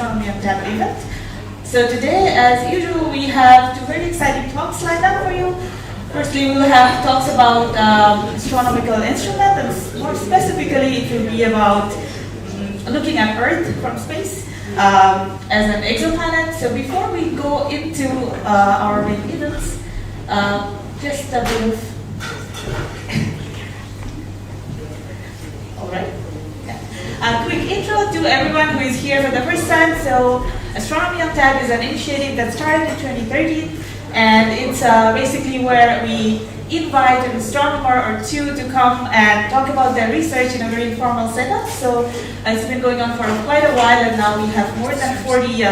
Astronomy on Tap event. So today, as usual, we have two very exciting talks lined up for you. Firstly, we'll have talks about astronomical instrument, and more specifically, it will be about looking at Earth from space as an exoplanet. So before we go into our main events, just a bit of all right. A quick intro to everyone who is here for the first time. So, Astronomy on Tap is an initiative that started in 2013, and it's basically where we invite an astronomer or two to come and talk about their research in a very informal setup. So, it's been going on for quite a while, and now we have more than 40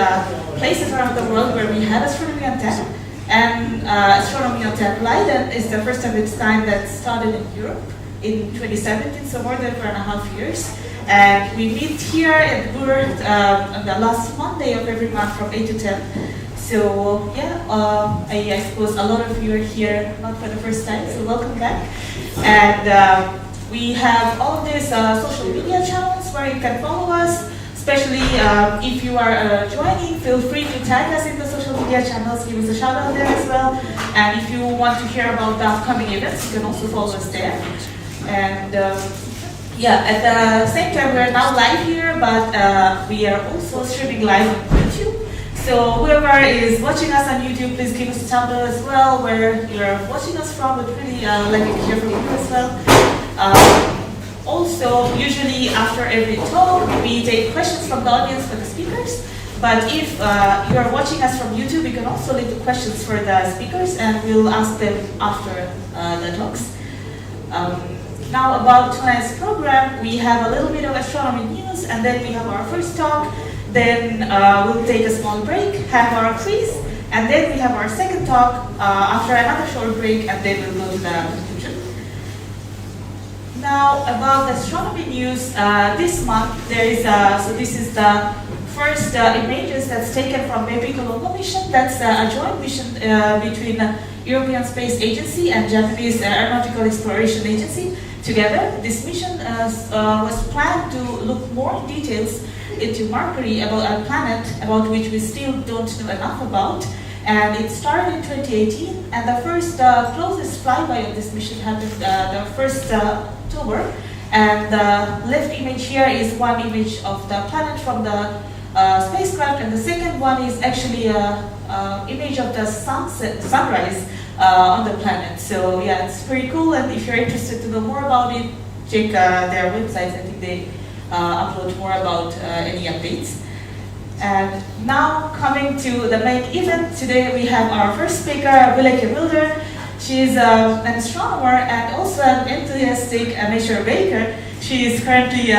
places around the world where we have Astronomy on Tap. And Astronomy on Tap Leiden is the first of its kind that started in Europe in 2017, so more than 4.5 years. And we meet here at Burcht on the last Monday of every month from 8 to 10. So yeah, I suppose a lot of you are here not for the first time, so welcome back. And we have all these social media channels where you can follow us, especially if you are joining, feel free to tag us in the social media channels, give us a shout out there as well. And if you want to hear about the upcoming events, you can also follow us there. And yeah, at the same time, we're now live here, but we are also streaming live on YouTube. So whoever is watching us on YouTube, please give us a thumbs up as well, where you're watching us from. We'd really like to hear from you as well. Also, usually after every talk, we take questions from the audience for the speakers. But if you are watching us from YouTube, you can also leave the questions for the speakers, and we'll ask them after the talks. Now about tonight's program, we have a little bit of astronomy news, and then we have our first talk, then we'll take a small break, have our quiz, and then we have our second talk after another short break, and then we'll go to the conclusion. Now about the astronomy news, this month there is, so this is the first images that's taken from Nebula mission. That's a joint mission between the European Space Agency and Japanese Aeronautical Exploration Agency. Together, this mission was planned to look more in details into Mercury, about our planet, about which we still don't know enough about. And it started in 2018, and the first closest flyby of this mission happened the 1st October. And the left image here is one image of the planet from the spacecraft, and the second one is actually an image of the sunrise on the planet. So yeah, it's pretty cool, and if you're interested to know more about it, check their websites. I think they upload more about any updates. And now coming to the main event, today we have our first speaker, Willeke Mulder. She's an astronomer and also an enthusiastic amateur baker. She is currently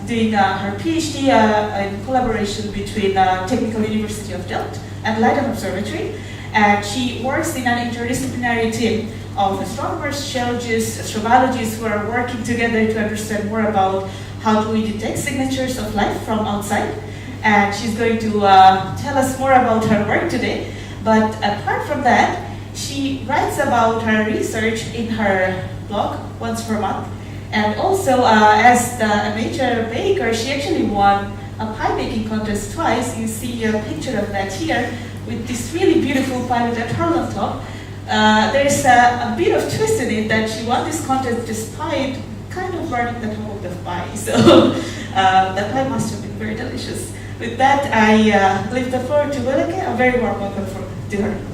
doing her PhD in collaboration between Technical University of Delft and Leiden Observatory. And she works in an interdisciplinary team of astronomers, geologists, astrobiologists who are working together to understand more about how do we detect signatures of life from outside. And she's going to tell us more about her work today. But apart from that, she writes about her research in her blog once per month. And also, as the amateur baker, she actually won a pie baking contest twice. You see a picture of that here, with this really beautiful pie with a turtle on top. There's a bit of twist in it that she won this contest despite kind of burning the top of the pie. So the pie must have been very delicious. With that, I leave the floor to Willeke. A very warm welcome to her.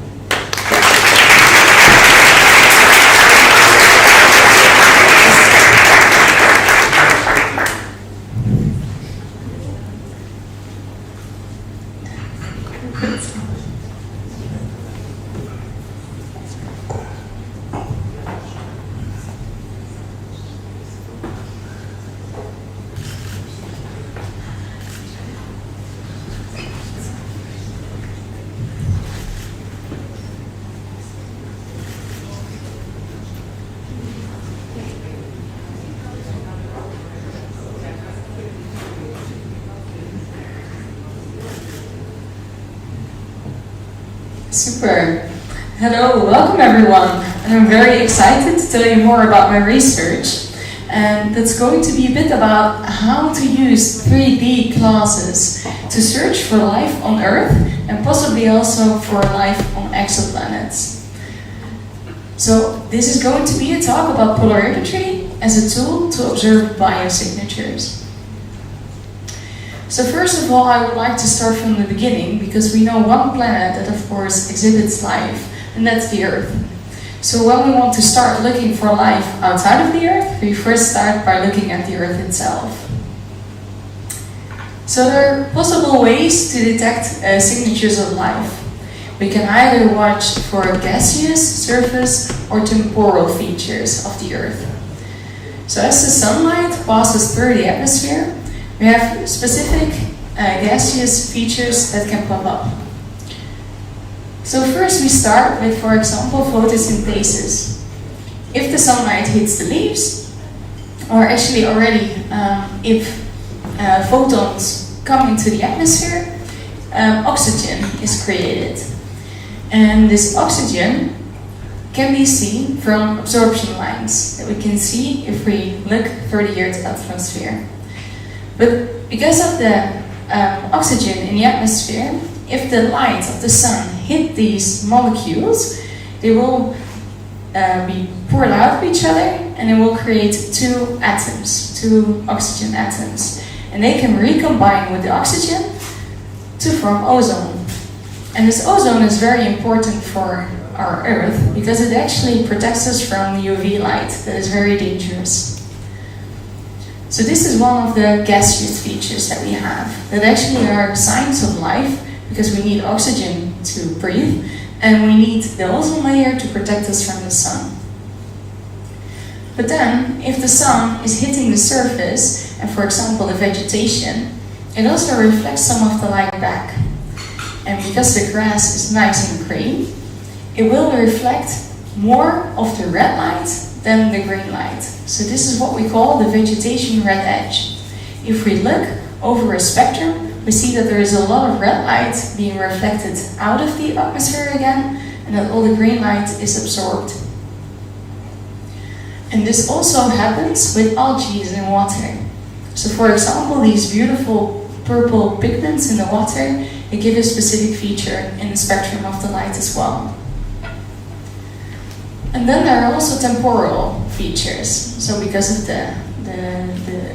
Super. Hello, welcome everyone. And I'm very excited to tell you more about my research. And that's going to be a bit about how to use 3D classes to search for life on Earth and possibly also for life on exoplanets. So this is going to be a talk about polarimetry as a tool to observe biosignatures. So first of all, I would like to start from the beginning, because we know one planet that of course exhibits life, and that's the Earth. So when we want to start looking for life outside of the Earth, we first start by looking at the Earth itself. So there are possible ways to detect signatures of life. We can either watch for gaseous, surface, or temporal features of the Earth. So as the sunlight passes through the atmosphere, we have specific gaseous features that can pop up. So first we start with, for example, photosynthesis. If the sunlight hits the leaves, or actually already if photons come into the atmosphere, oxygen is created. And this oxygen can be seen from absorption lines that we can see if we look through the Earth's atmosphere. But because of the oxygen in the atmosphere, if the light of the sun hit these molecules, they will be poured out of each other, and it will create two atoms, two oxygen atoms. And they can recombine with the oxygen to form ozone. And this ozone is very important for our Earth because it actually protects us from the UV light that is very dangerous. So this is one of the gaseous features that we have, that actually are signs of life, because we need oxygen to breathe, and we need the ozone layer to protect us from the sun. But then, if the sun is hitting the surface, and for example the vegetation, it also reflects some of the light back. And because the grass is nice and green, it will reflect more of the red light than the green light. So this is what we call the vegetation red edge. If we look over a spectrum, we see that there is a lot of red light being reflected out of the atmosphere again, and that all the green light is absorbed. And this also happens with algae in water. So for example, these beautiful purple pigments in the water, they give a specific feature in the spectrum of the light as well. And then there are also temporal features. So because of the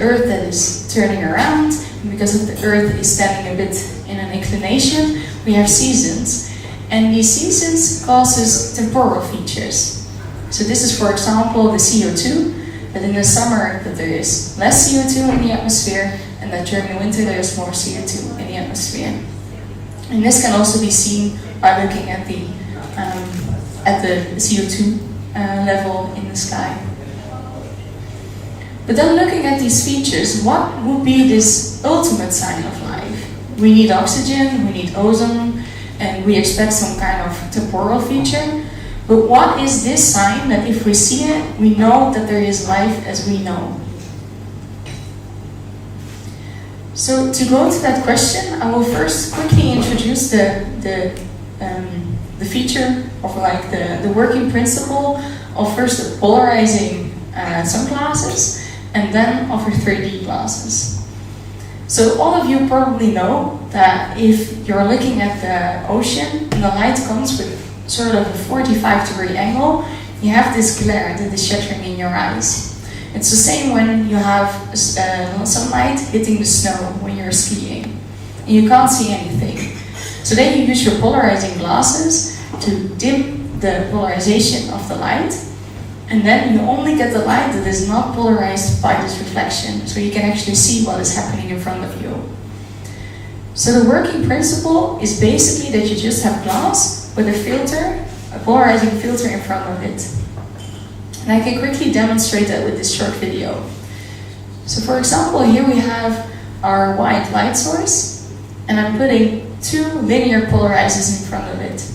Earth that is turning around, and because of the Earth is standing a bit in an inclination, we have seasons. And these seasons causes temporal features. So this is, for example, the CO2, that in the summer that there is less CO2 in the atmosphere, and that during the winter there is more CO2 in the atmosphere. And this can also be seen by looking at the CO2 level in the sky. But then looking at these features, what would be this ultimate sign of life? We need oxygen, we need ozone, and we expect some kind of temporal feature. But what is this sign that if we see it, we know that there is life as we know? So to go to that question, I will first quickly introduce the feature of the working principle of first polarizing sunglasses and then of our 3D glasses. So all of you probably know that if you're looking at the ocean and the light comes with sort of a 45-degree angle, you have this glare that is shattering in your eyes. It's the same when you have sunlight hitting the snow when you're skiing and you can't see anything. So then you use your polarizing glasses to dim the polarization of the light, and then you only get the light that is not polarized by this reflection, so you can actually see what is happening in front of you. So the working principle is basically that you just have glass with a filter, a polarizing filter in front of it. And I can quickly demonstrate that with this short video. So for example, here we have our white light source, and I'm putting two linear polarizers in front of it.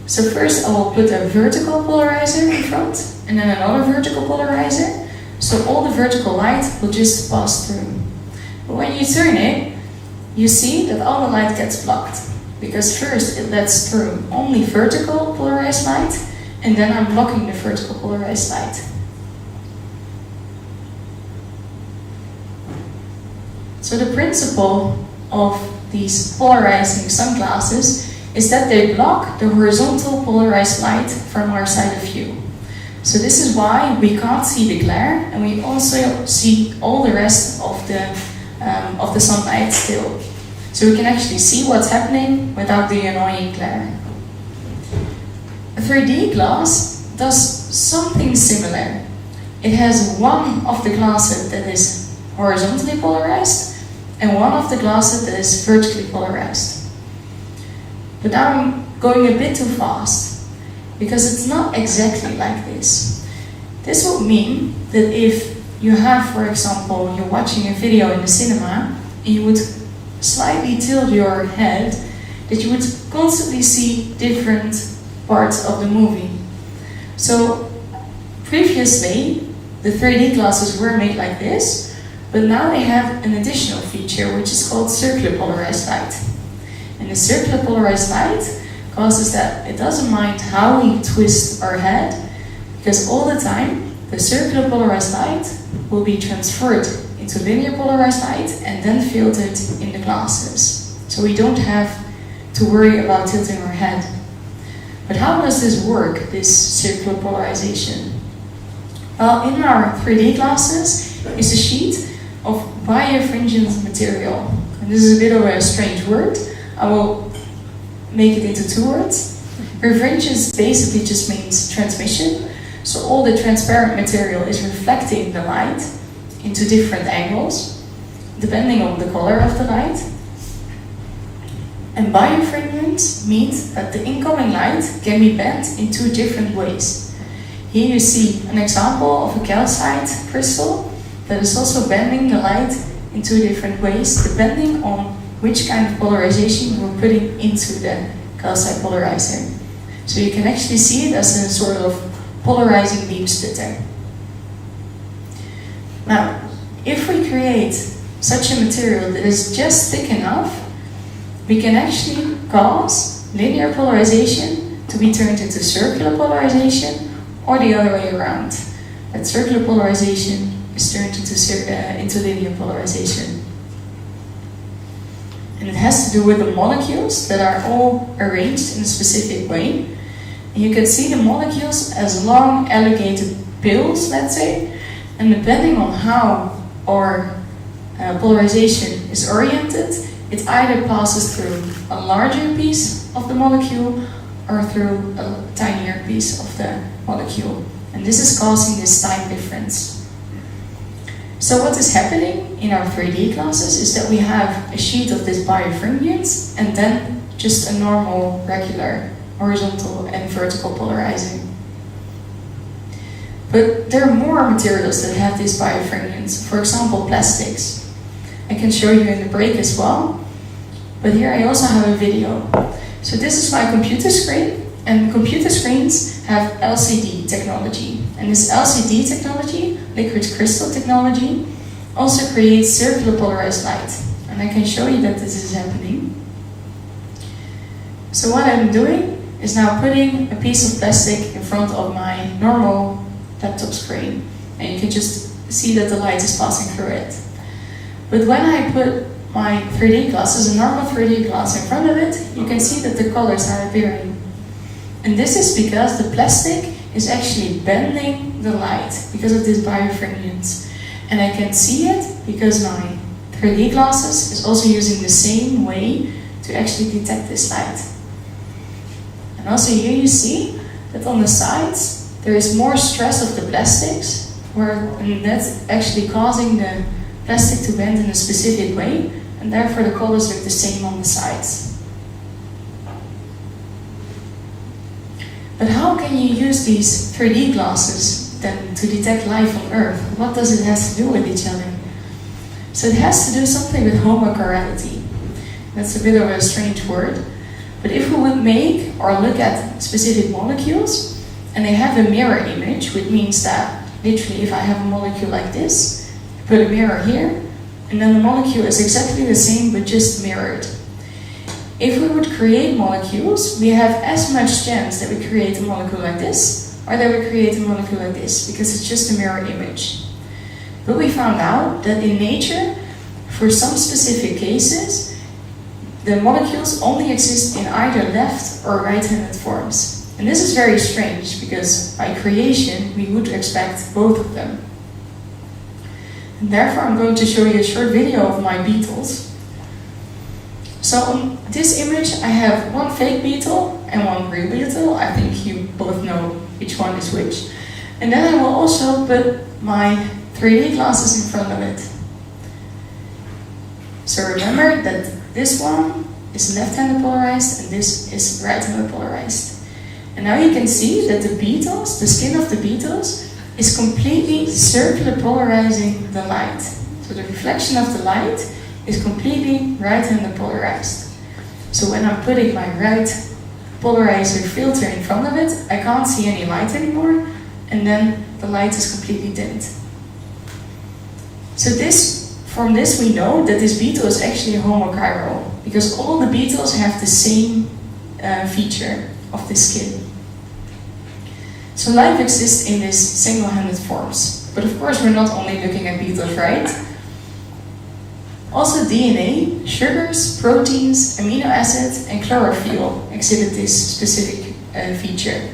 So first I will put a vertical polarizer in front, and then another vertical polarizer, so all the vertical light will just pass through. But when you turn it, you see that all the light gets blocked, because first it lets through only vertical polarized light, and then I'm blocking the vertical polarized light. So the principle of these polarizing sunglasses is that they block the horizontal polarized light from our side of view. So this is why we can't see the glare, and we also see all the rest of the sunlight still. So we can actually see what's happening without the annoying glare. A 3D glass does something similar. It has one of the glasses that is horizontally polarized and one of the glasses that is vertically polarized. But now I'm going a bit too fast, because it's not exactly like this. This would mean that if you have, for example, you're watching a video in the cinema, and you would slightly tilt your head, that you would constantly see different parts of the movie. So previously, the 3D glasses were made like this, but now they have an additional feature which is called circular polarized light. And the circular polarized light causes that it doesn't mind how we twist our head, because all the time the circular polarized light will be transferred into linear polarized light and then filtered in the glasses. So we don't have to worry about tilting our head. But how does this work, this circular polarization? Well, in our 3D glasses is a sheet of birefringent material. And this is a bit of a strange word. I will make it into 2 words. Birefringence basically just means transmission. So all the transparent material is reflecting the light into different angles, depending on the color of the light. And birefringence means that the incoming light can be bent in 2 different ways. Here you see an example of a calcite crystal that is also bending the light in 2 different ways, depending on which kind of polarization we're putting into the calcite polarizer. So you can actually see it as a sort of polarizing beam splitter. Now, if we create such a material that is just thick enough, we can actually cause linear polarization to be turned into circular polarization, or the other way around. That circular polarization is turned into linear polarization. And it has to do with the molecules that are all arranged in a specific way. And you can see the molecules as long elongated pills, let's say, and depending on how our polarization is oriented, it either passes through a larger piece of the molecule or through a tinier piece of the molecule. And this is causing this time difference. So what is happening in our 3D glasses is that we have a sheet of this birefringence and then just a normal, regular, horizontal and vertical polarizing. But there are more materials that have this birefringence, for example, plastics. I can show you in the break as well, but here I also have a video. So this is my computer screen, and computer screens have LCD technology. And this LCD technology, liquid crystal technology, also creates circular polarized light. And I can show you that this is happening. So what I'm doing is now putting a piece of plastic in front of my normal laptop screen. And you can just see that the light is passing through it. But when I put my 3D glasses, a normal 3D glass in front of it, you can see that the colors are appearing. And this is because the plastic is actually bending the light because of this birefringence. And I can see it because my 3D glasses is also using the same way to actually detect this light. And also here you see that on the sides there is more stress of the plastics, and that's actually causing the plastic to bend in a specific way, and therefore the colors look the same on the sides. But how can you use these 3D glasses then to detect life on Earth? What does it have to do with each other? So it has to do something with homochirality. That's a bit of a strange word. But if we would make or look at specific molecules, and they have a mirror image, which means that literally if I have a molecule like this, I put a mirror here, and then the molecule is exactly the same but just mirrored. If we would create molecules, we have as much chance that we create a molecule like this, or that we create a molecule like this, because it's just a mirror image. But we found out that in nature, for some specific cases, the molecules only exist in either left or right-handed forms. And this is very strange because by creation we would expect both of them. And therefore I'm going to show you a short video of my beetles. So on this image I have one fake beetle and one real beetle. I think you both know which one is which. And then I will also put my 3D glasses in front of it. So remember that this one is left-handed polarized and this is right-handed polarized. And now you can see that the beetles, the skin of the beetles, is completely circular polarizing the light. So the reflection of the light is completely right-handed polarized. So when I'm putting my right polarizer filter in front of it, I can't see any light anymore, and then the light is completely dimmed. So from this we know that this beetle is actually homochiral, because all the beetles have the same feature of the skin. So life exists in these single-handed forms. But of course we're not only looking at beetles, right? Also DNA, sugars, proteins, amino acids and chlorophyll exhibit this specific feature.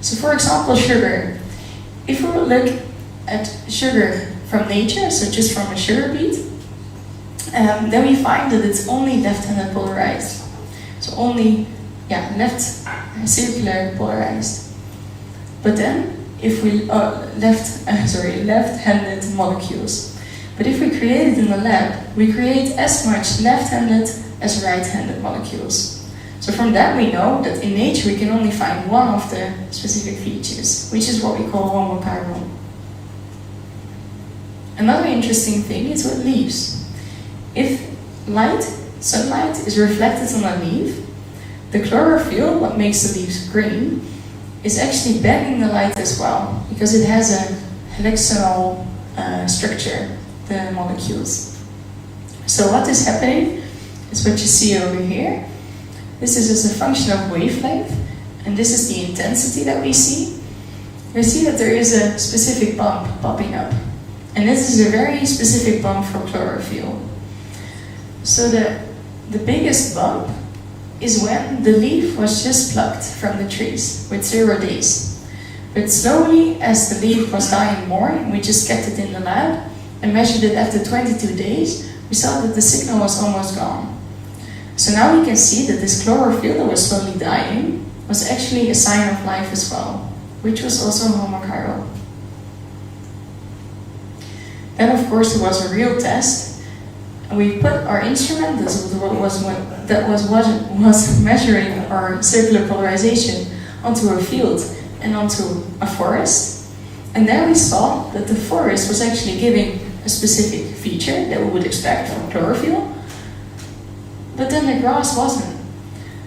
So for example, sugar. If we look at sugar from nature, so just from a sugar beet, then we find that it's only left-handed polarized. So only, left circular polarized. But then, if we left-handed molecules. But if we create it in the lab, we create as much left-handed as right-handed molecules. So from that we know that in nature we can only find one of the specific features, which is what we call homochiral. Another interesting thing is with leaves. If sunlight is reflected on a leaf, the chlorophyll, what makes the leaves green, is actually bending the light as well, because it has a hexagonal structure, the molecules. So what is happening is what you see over here. This is as a function of wavelength, and this is the intensity that we see. You see that there is a specific bump popping up, and this is a very specific bump for chlorophyll. So the biggest bump is when the leaf was just plucked from the trees with 0 days. But slowly, as the leaf was dying more, and we just kept it in the lab and measured it after 22 days, we saw that the signal was almost gone. So now we can see that this chlorophyll that was slowly dying was actually a sign of life as well, which was also homochiral. Then of course there was a real test. And we put our instrument that was measuring our circular polarization onto a field and onto a forest. And there we saw that the forest was actually giving a specific feature that we would expect from chlorophyll, but then the grass wasn't.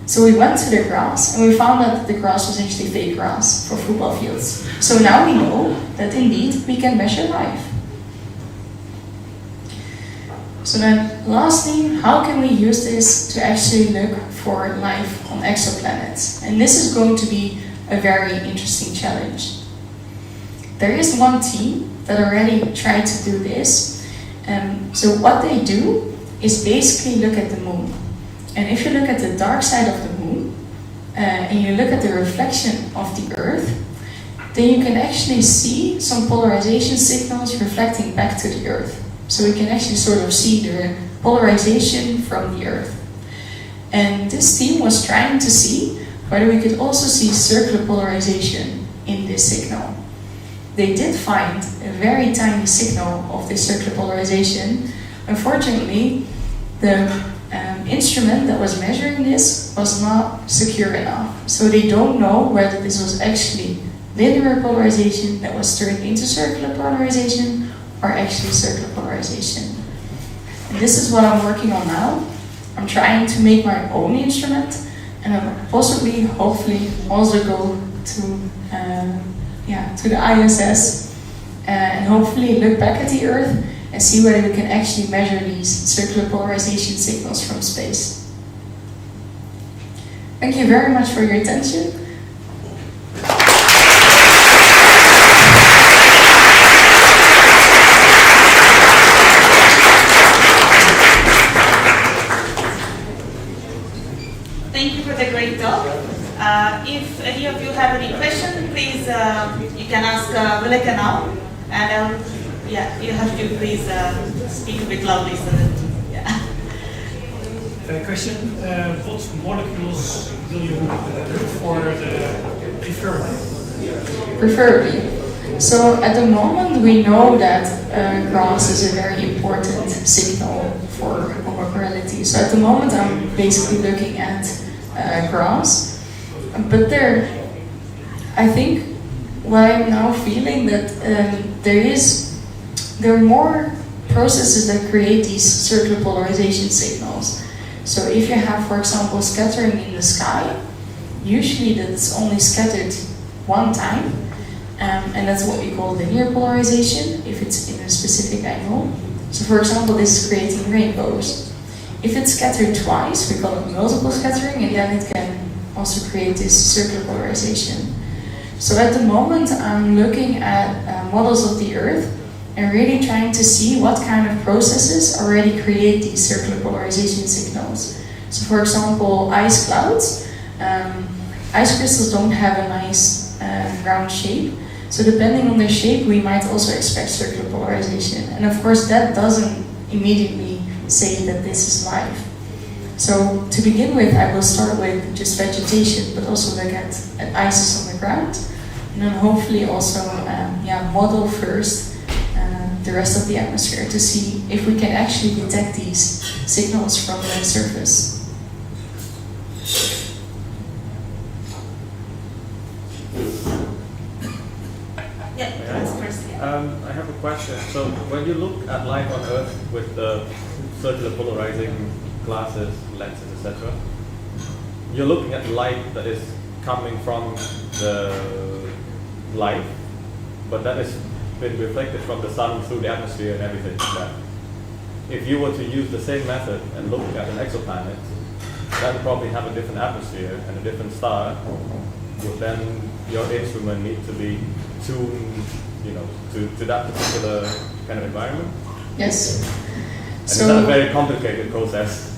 So we went to the grass and we found out that the grass was actually fake grass for football fields. So now we know that indeed we can measure life. So then lastly, how can we use this to actually look for life on exoplanets? And this is going to be a very interesting challenge. There is one team that already tried to do this. So what they do is basically look at the moon. And if you look at the dark side of the moon, and you look at the reflection of the Earth, then you can actually see some polarization signals reflecting back to the Earth. So we can actually sort of see the polarization from the Earth. And this team was trying to see whether we could also see circular polarization in this signal. They did find a very tiny signal of this circular polarization. Unfortunately, the instrument that was measuring this was not secure enough. So they don't know whether this was actually linear polarization that was turned into circular polarization or actually circular polarization. And this is what I'm working on now. I'm trying to make my own instrument, and I'll possibly, hopefully, also go to the ISS and hopefully look back at the Earth and see whether we can actually measure these circular polarization signals from space. Thank you very much for your attention. Thank you for the great talk. If any of you have any questions, please you can ask Willeke now. And yeah, you have to please speak a bit loudly so that Question: what molecules will you look for preferably? Preferably. So at the moment we know that grass is a very important signal for homochirality. So at the moment I'm basically looking at grass, but I think what I'm now feeling that there are more processes that create these circular polarization signals. So if you have, for example, scattering in the sky, usually that's only scattered one time, and that's what we call linear polarization, if it's in a specific angle. So for example, this is creating rainbows. If it's scattered twice, we call it multiple scattering, and then it can also create this circular polarization. So at the moment, I'm looking at models of the Earth and really trying to see what kind of processes already create these circular polarization signals. So for example, ice clouds. Ice crystals don't have a nice round shape, so depending on their shape we might also expect circular polarization. And of course that doesn't immediately say that this is life. So to begin with I will start with just vegetation, but also look at ices on the ground, and then hopefully also model first the rest of the atmosphere to see if we can actually detect these signals from the surface. yeah, that's first. Yeah. I have a question. So when you look at life on Earth with the circular polarizing glasses, lenses, etc., you're looking at light that is coming from the light, but that is been reflected from the sun through the atmosphere and everything like that. If you were to use the same method and look at an exoplanet, that would probably have a different atmosphere and a different star. Would then your instrument need to be tuned, to that particular kind of environment? Yes. And it's a very complicated process.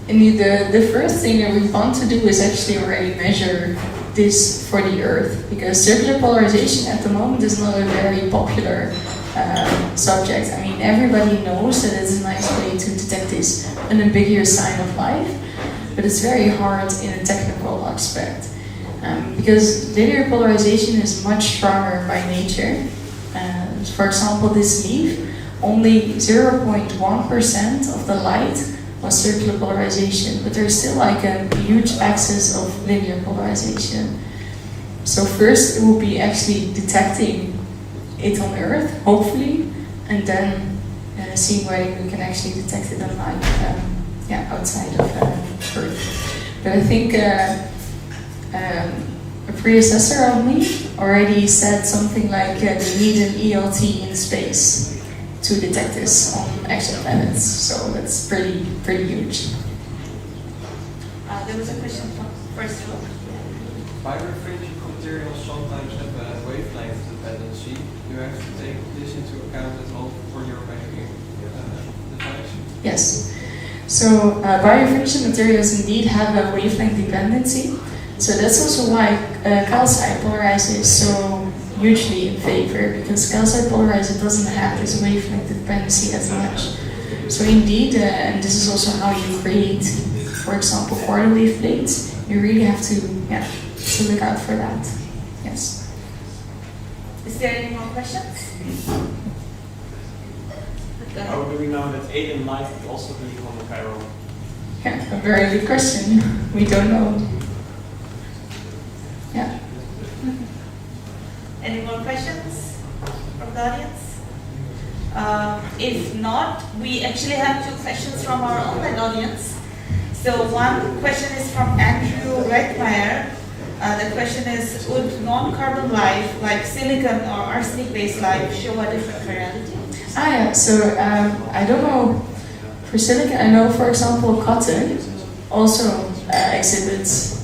Indeed, the first thing that we want to do is actually already measure this for the Earth, because circular polarization at the moment is not a very popular subject. I mean, everybody knows that it's a nice way to detect this unambiguous sign of life, but it's very hard in a technical aspect, because linear polarization is much stronger by nature. For example, this leaf, only 0.1% of the light was circular polarization, but there's still like a huge axis of linear polarization. So first it will be actually detecting it on Earth, hopefully, and then seeing whether we can actually detect it on light outside of Earth. But I think a predecessor of me already said something like they need an AoT in space to detect this on exoplanets, so that's pretty huge. There was a question from first row. Birefringent materials sometimes have a wavelength dependency. You have to take this into account at all for your measuring device. Yes. So birefringent materials indeed have a wavelength dependency. So that's also why calcite polarized is so hugely in favor, because calcite polarized doesn't have this wavelength dependency as much. So indeed, and this is also how you create, for example, quarter wave plates, you really have to look out for that. Yes. Is there any more questions? How do we know that alien life could also be homochiral? Yeah, a very good question. We don't know. Yeah. Any more questions from the audience? If not, we actually have two questions from our online audience. So one question is from Andrew Reitmeyer. The question is, would non-carbon life, like silicon or arsenic-based life, show a different chirality? So I don't know, for silicon, I know for example cotton also exhibits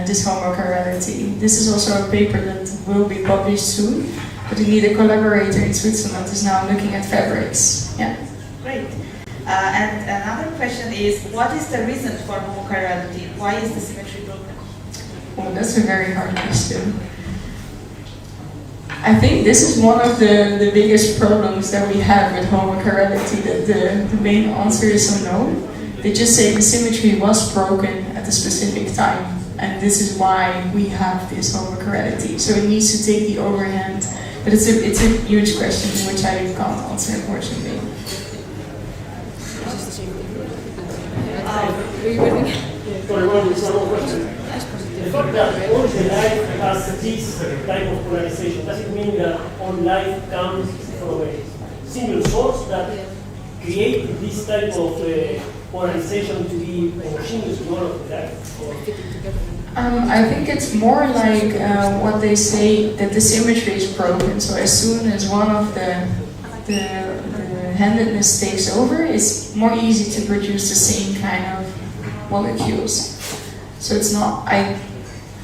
this homochirality. This is also a paper that will be published soon, but indeed a collaborator in Switzerland is now looking at fabrics. Yeah. Great. And another question is, what is the reason for homochirality? Why is the symmetry broken? Oh, that's a very hard question. I think this is one of the biggest problems that we have with homochirality, that the main answer is unknown. They just say the symmetry was broken at a specific time, and this is why we have this homochirality. So it needs to take the overhand, but it's a huge question which I can't answer, unfortunately. The fact that all the life has this type of polarization, does it mean that all life comes from a single source that created this type of polarization to be homogeneous in all of the life? I think it's more like what they say, that the symmetry is broken. So as soon as one of the handedness takes over, it's more easy to produce the same kind of molecules. So it's not,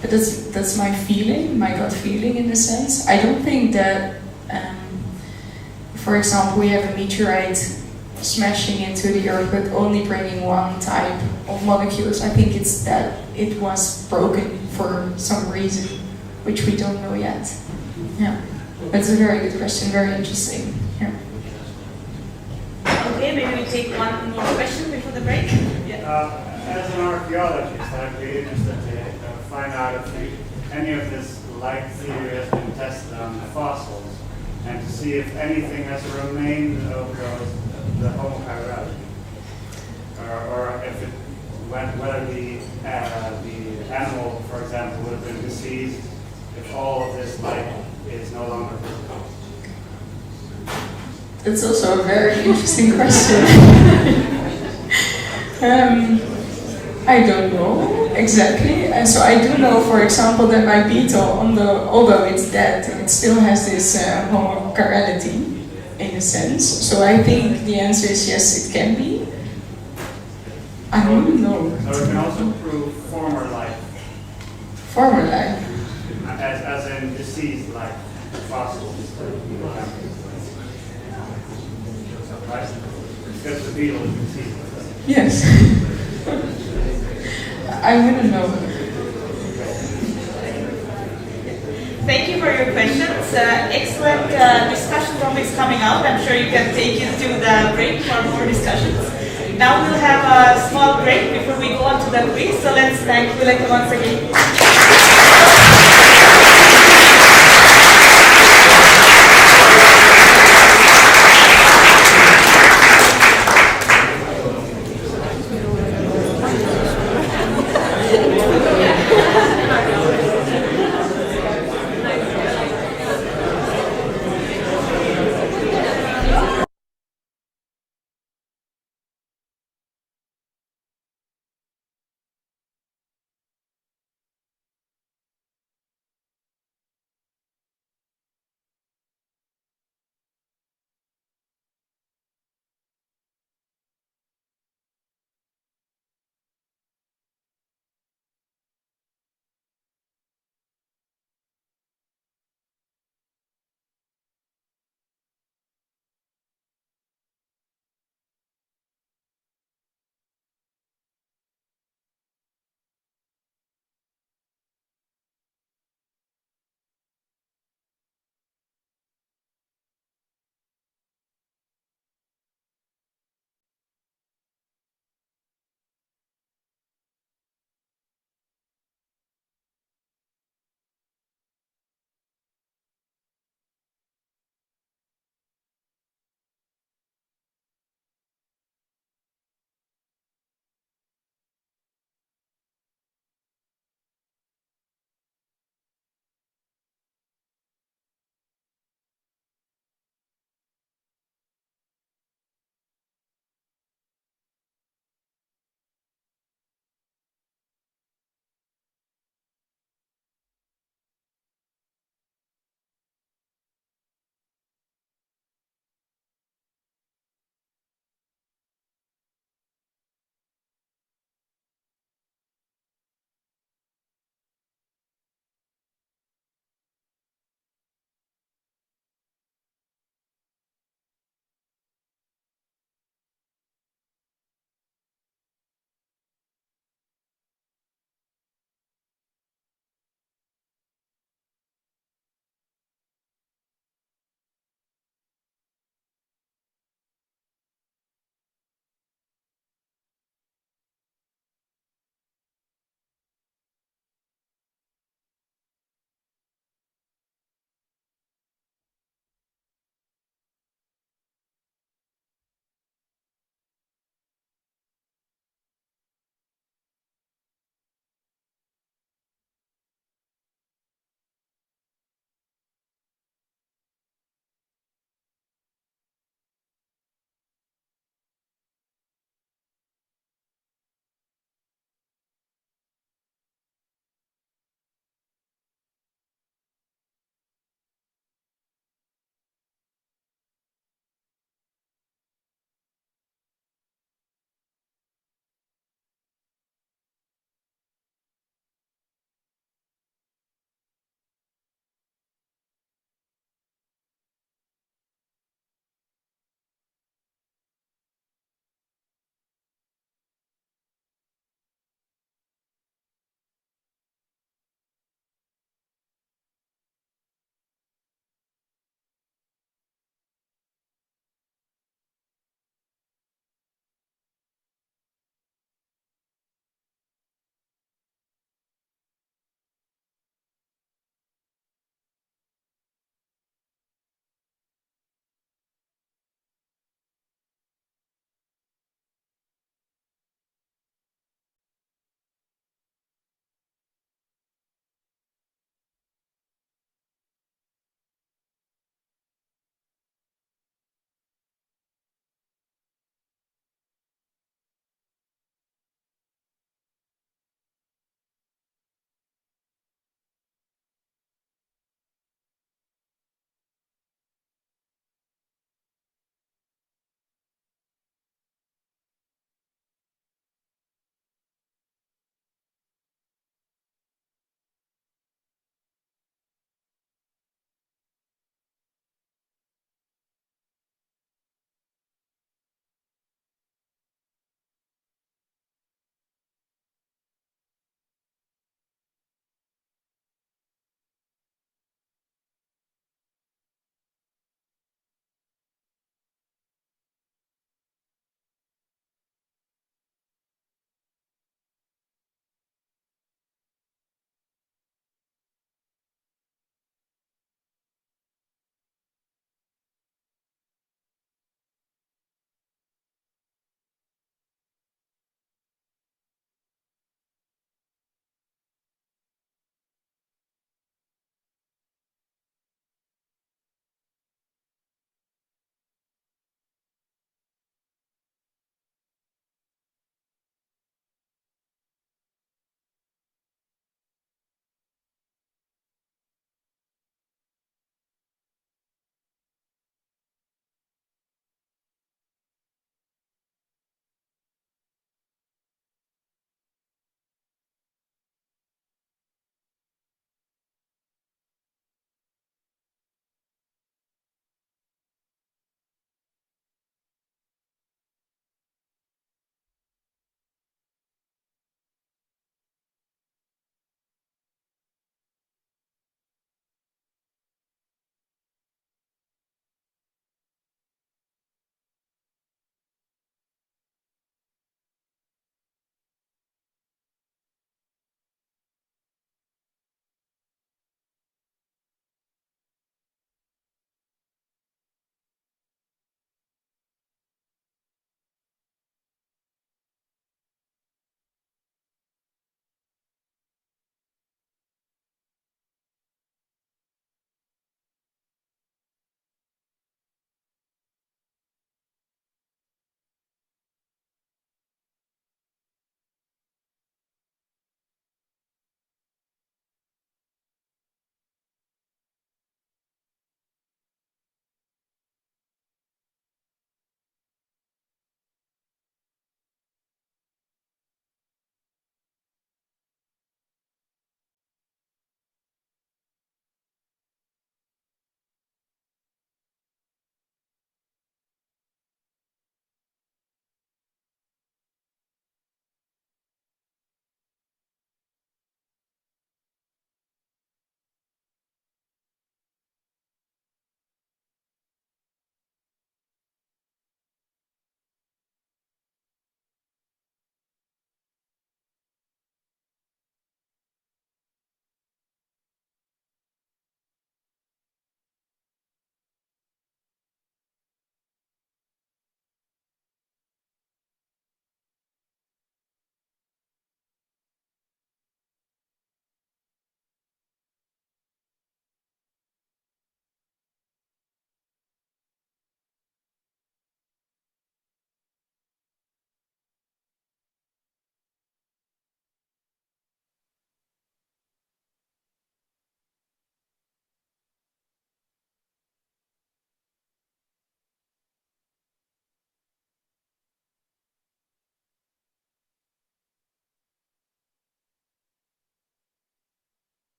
but that's my feeling, my gut feeling in a sense. I don't think that, for example, we have a meteorite smashing into the Earth but only bringing one type of molecules. I think it's that it was broken for some reason, which we don't know yet. Yeah, that's a very good question, very interesting. Yeah. Okay, maybe we take one more question before the break. Yeah. As an archaeologist, I'd be interested to find out if any of this light theory has been tested on fossils, and to see if anything has remained of the homochirality, or if whether the animal, for example, would have been deceased if all of this light is no longer visible. That's also a very interesting question. I don't know exactly, and so I do know, for example, that my beetle, although it's dead, it still has this homochirality in a sense. So I think the answer is yes, it can be. I don't know. So it can also prove former life. Former life. As in deceased life, fossils. Right? Because the beetle is deceased. Yes. I wouldn't know. Thank you for your questions. Excellent discussion topics coming out. I'm sure you can take it to the break for more discussions. Now we'll have a small break before we go on to the quiz. So let's thank Willeke once again.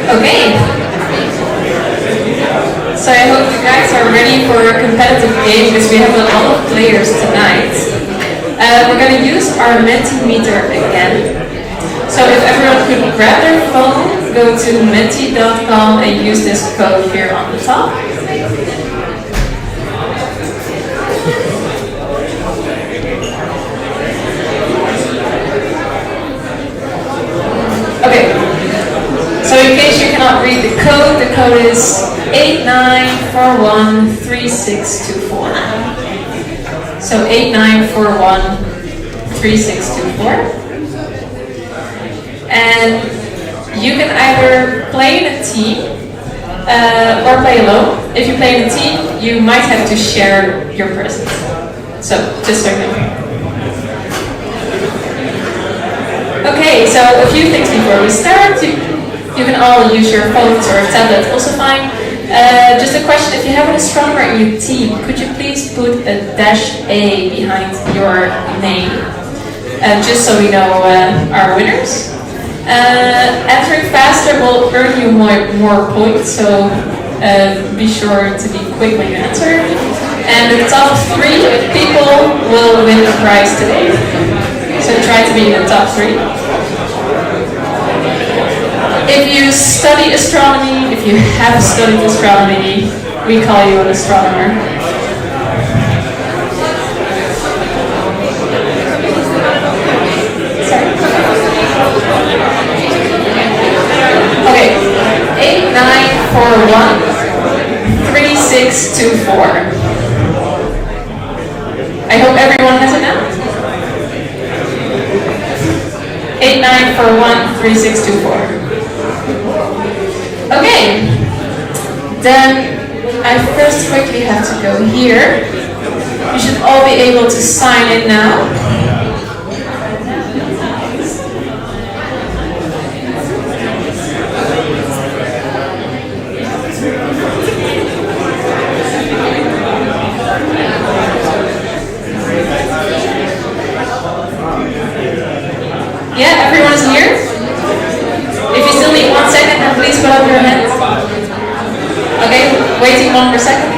Okay. So I hope you guys are ready for a competitive game because we have a lot of players tonight. We're going to use our Mentimeter again. So if everyone could grab their phone, go to menti.com and use this code here on the top. Okay. So in case you cannot read the code is 89413624. So 89413624. And you can either play in a team or play alone. If you play in a team, you might have to share your presence. So just so you know. Okay, so a few things before we start. You can all use your phones or tablets, also fine. Just a question, if you have an astronomer in your team, could you please put a -A behind your name? Just so we know our winners. Answering faster will earn you more points, so be sure to be quick when you answer. And the top 3 people will win the prize today. So try to be in the top 3. If you study astronomy, if you have studied astronomy, we call you an astronomer. Sorry. Okay, 89413624. I hope everyone has it now. 89413624. Okay, then I first quickly have to go here. You should all be able to sign in now. Yeah, everyone is here? If you still need 1 second, then please put up your hands. Okay, waiting 1 more second.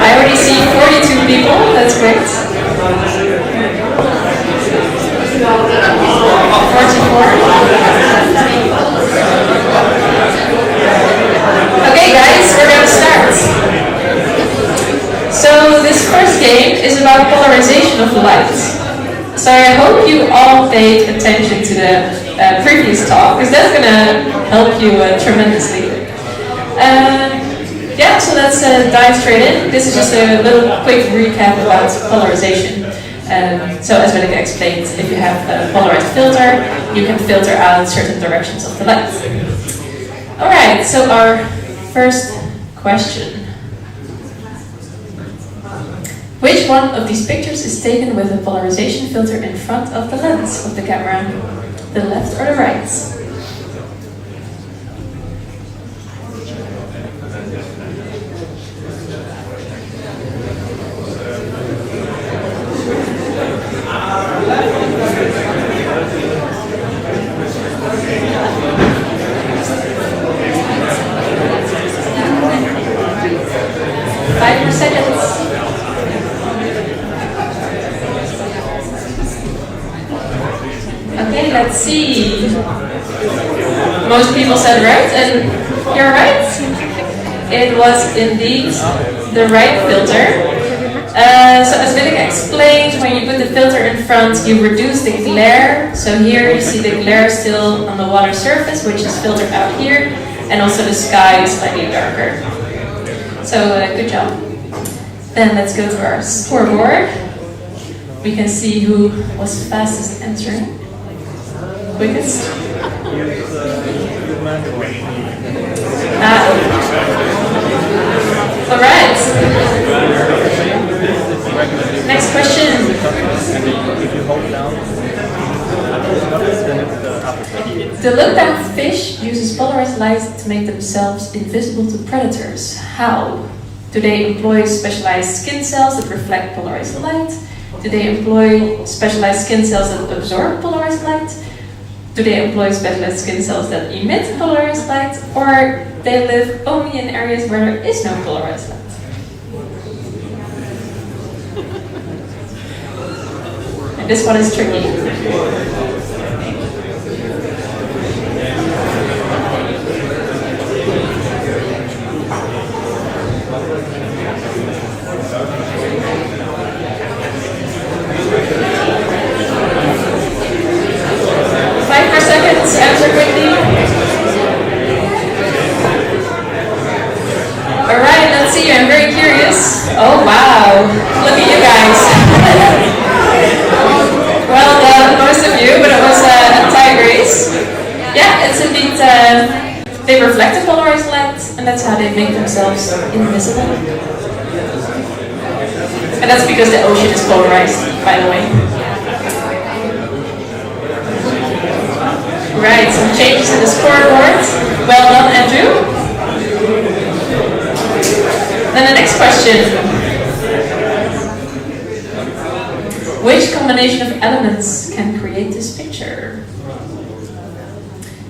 I already see 42 people, that's great. 44. Okay guys, we're going to start. So this first game is about polarization of light. So I hope you all paid attention to the previous talk, because that's going to help you tremendously. Yeah, so let's dive straight in. This is just a little quick recap about polarization. So as Willeke explained, if you have a polarized filter, you can filter out certain directions of the light. Alright, so our first question. Which one of these pictures is taken with a polarization filter in front of the lens of the camera? The left or the right? Five more seconds. Okay, let's see. Most people said right, and you're right. It was indeed the right filter. So as Willeke explained, when you put the filter in front, you reduce the glare. So here you see the glare still on the water surface, which is filtered out here, and also the sky is slightly darker. So good job. Then let's go to our scoreboard. We can see who was fastest answering. Quickest. All right. Next question. If you hold down, then it's the aperture. The look-down fish uses polarized light to make themselves invisible to predators. How? Do they employ specialized skin cells that reflect polarized light? Do they employ specialized skin cells that absorb polarized light? Do they employ specialized skin cells that emit polarized light? Or they live only in areas where there is no polarized light? And this one is tricky. 5 more seconds, answer quickly. Alright, let's see, I'm very curious. Oh wow, look at you guys. Well done, most of you, but it was a tie race. Yeah, it's indeed, they reflect the polarized light, and that's how they make themselves invisible. And that's because the ocean is polarized, by the way. Right, some changes in the scoreboard. Well done, Andrew. Then the next question. Which combination of elements can create this picture?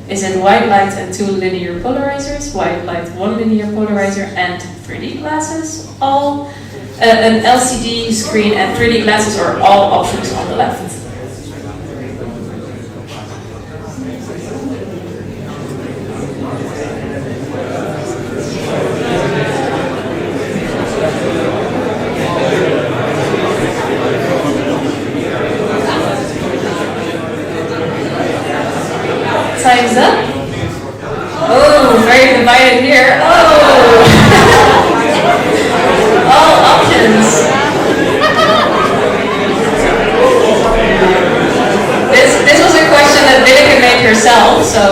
Is it white light and 2 linear polarizers, white light, 1 linear polarizer, and 3D glasses? All an LCD screen and 3D glasses are all options on the left. Time's up. Oh, very divided here. Oh! All options. This was a question that Willeke made herself, so...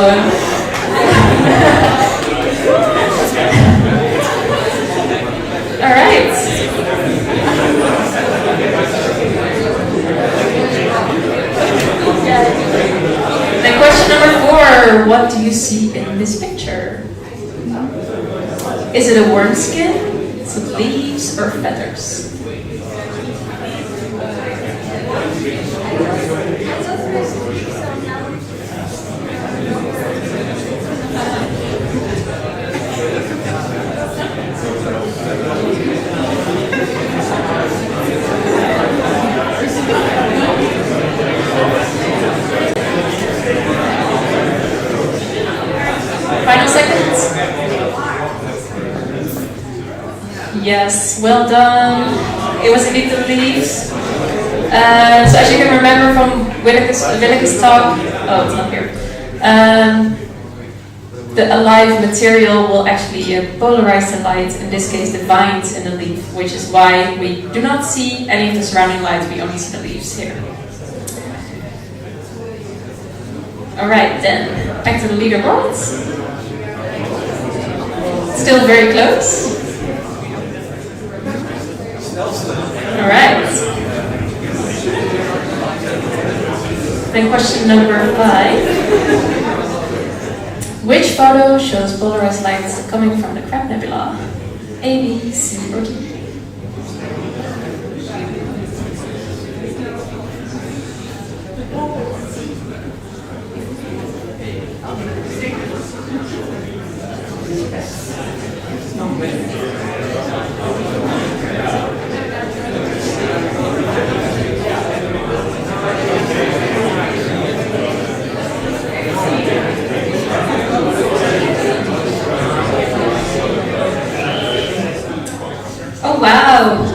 Alright. Then question number 4, what do you see in this picture? Is it a worm skin, is it leaves, or feathers? Final seconds? Yes, well done. It was indeed the leaves. So as you can remember from Willeke's talk, oh, it's not here. The alive material will actually polarize the light, in this case the vines in the leaf, which is why we do not see any of the surrounding light, we only see the leaves here. Alright, then, back to the leaderboards. Still very close. Alright. Then question number 5. Which photo shows polarized light coming from the Crab Nebula? A, B, C, or D? Oh wow!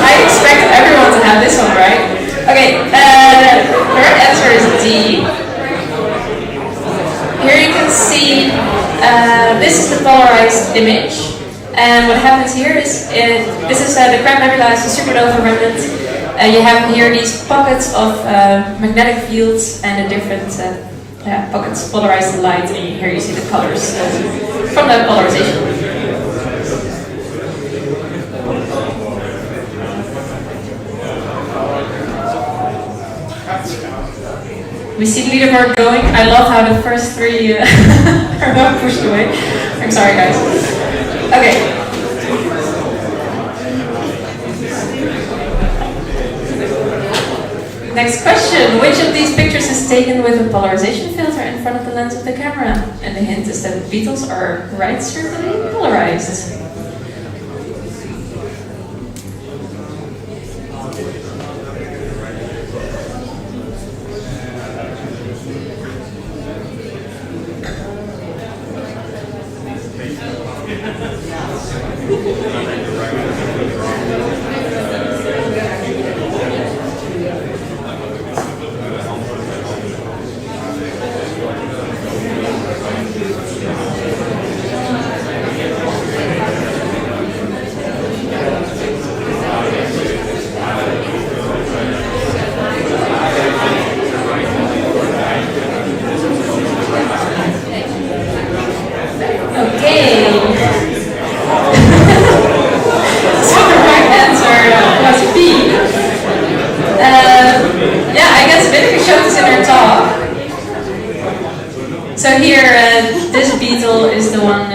I expected everyone to have this one right. Okay, correct answer is D. Here you can see this is the polarized image, and what happens here is this is the Crab Nebula is a supernova remnant. You have here these pockets of magnetic fields and the different pockets polarize the light, and here you see the colors from the polarization. We see leaderboard going. I love how the first three are not pushed away. I'm sorry, guys. Okay. Next question. Which of these pictures is taken with a polarization filter in front of the lens of the camera? And the hint is that beetles are right circally polarized. So here, this beetle is the one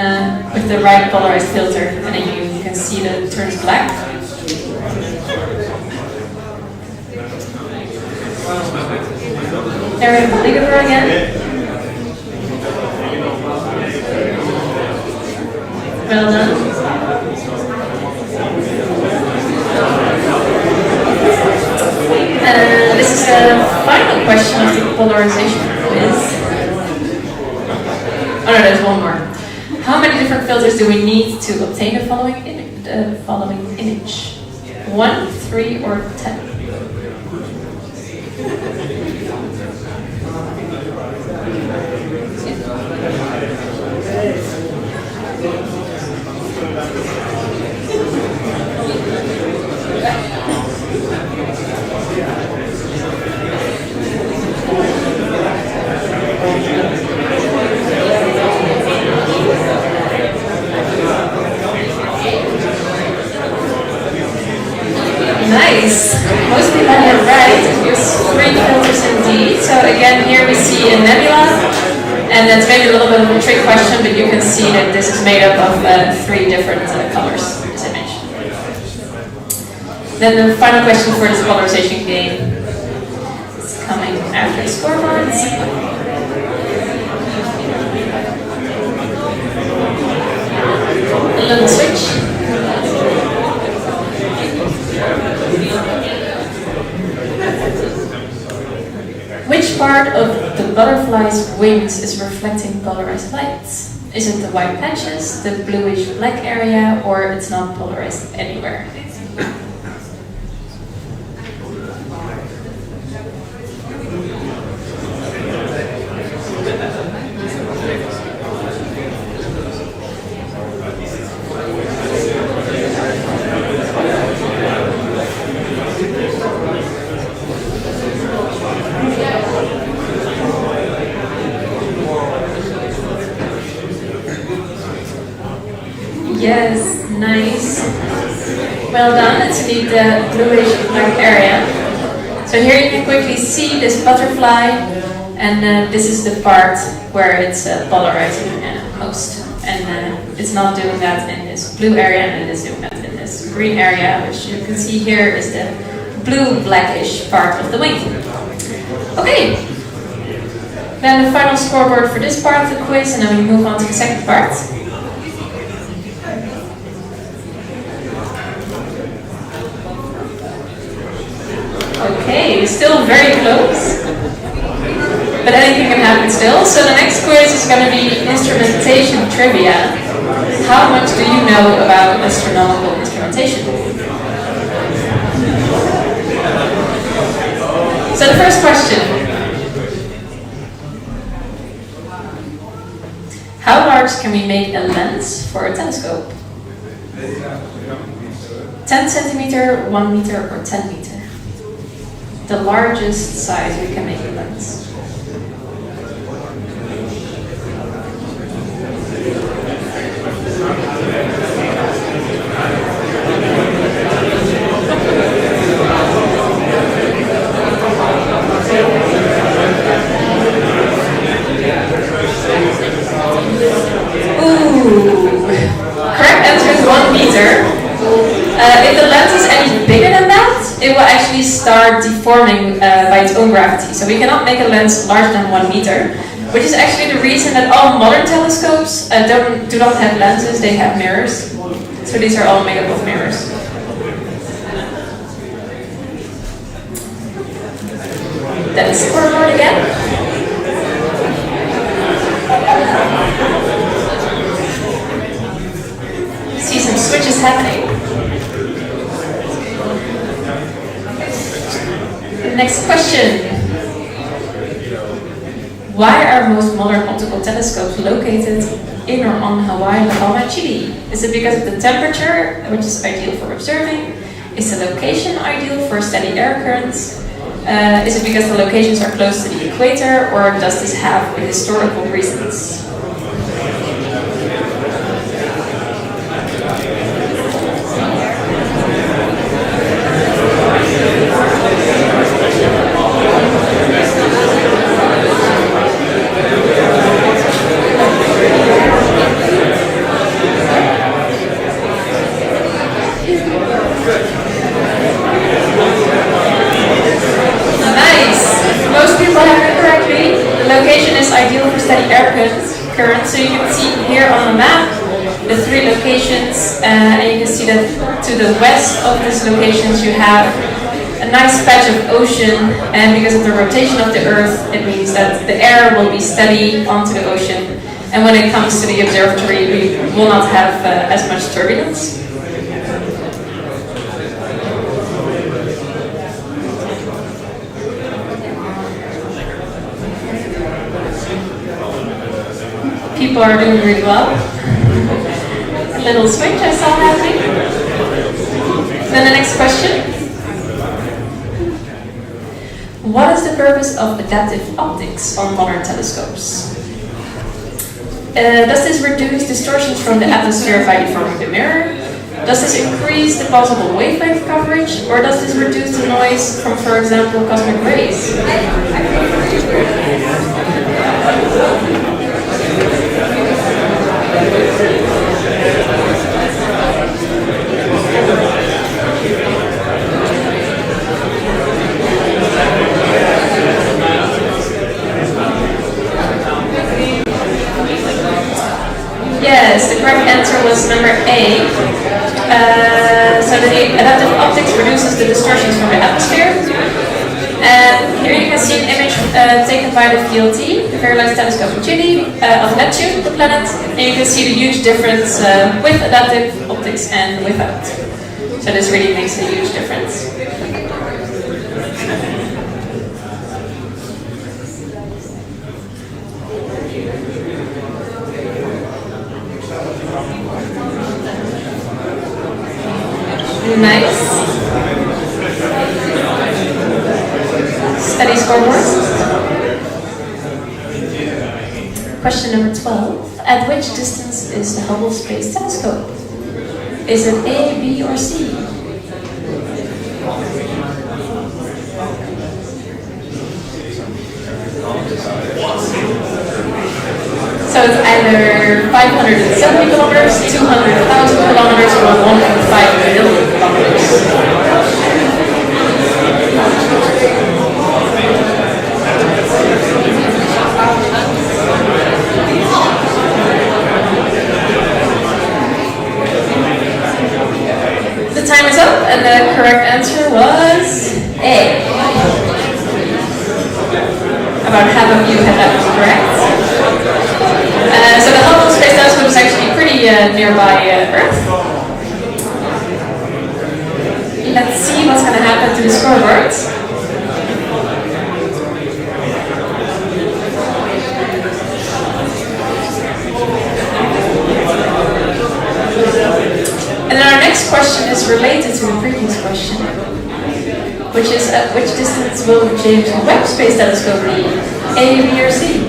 with the right polarized filter, and then you can see that it turns black. There we have Willeke again. Well done. This is the final question of the polarization quiz. Oh no, there's one more. How many different filters do we need to obtain the following image? 1, 3, or 10? Nice. Most people are right. There's 3 filters indeed. So again, here we see a nebula, and that's maybe a little bit of a trick question, but you can see that this is made up of 3 different colors. This image. Then the final question for this polarization game is coming after the scoreboards. A little switch. Which part of the butterfly's wings is reflecting polarized light? Is it the white patches, the bluish black area, or it's not polarized anywhere? Yes, nice. Well done, it's indeed the bluish black area. So here you can quickly see this butterfly, and this is the part where it's polarizing most. And it's not doing that in this blue area, and it is doing that in this green area, which you can see here is the blue blackish part of the wing. Okay, then the final scoreboard for this part of the quiz, and then we move on to the second part. Okay, still very close, but anything can happen still. So the next quiz is going to be Instrumentation Trivia. How much do you know about astronomical instrumentation? So the first question. How large can we make a lens for a telescope? 10 centimeter, 1 meter, or 10 meter? The largest size we can make a lens. start deforming by its own gravity. So we cannot make a lens larger than 1 meter, which is actually the reason that all modern telescopes do not have lenses, they have mirrors. So these are all made up of mirrors. Then scoreboard again. See some switches happening. The next question. Why are most modern optical telescopes located in or on Hawaii, La Palma, Chile? Is it because of the temperature, which is ideal for observing? Is the location ideal for steady air currents? Is it because the locations are close to the equator, or does this have historical reasons? So you can see here on the map the 3 locations, and you can see that to the west of these locations you have a nice patch of ocean, and because of the rotation of the Earth, it means that the air will be steady onto the ocean, and when it comes to the observatory we will not have as much turbulence. People are doing really well. A little switch I saw happening. Then the next question. What is the purpose of adaptive optics on modern telescopes? Does this reduce distortions from the atmosphere by deforming the mirror? Does this increase the possible wavelength coverage? Or does this reduce the noise from, for example, cosmic rays? Yes, the correct answer was number A. So the adaptive optics reduces the distortions from the atmosphere. And here you can see an image taken by the VLT, the Very Large Telescope in Chile, of Neptune, the planet. And you can see the huge difference with adaptive optics and without. So this really makes a huge difference. Nice. Study scoreboard. Question number 12. At which distance is the Hubble Space Telescope? Is it A, B, or C? So it's either 570 kilometers, 200,000 kilometers, or 1.5 million kilometers. The time is up, and the correct answer was A. About half of you had that correct. So the Hubble Space Telescope is actually pretty nearby Earth. Let's see what's going to happen to the scoreboard. And then our next question is related to the previous question, which is at which distance will the James Webb Space Telescope be? A, B, or C?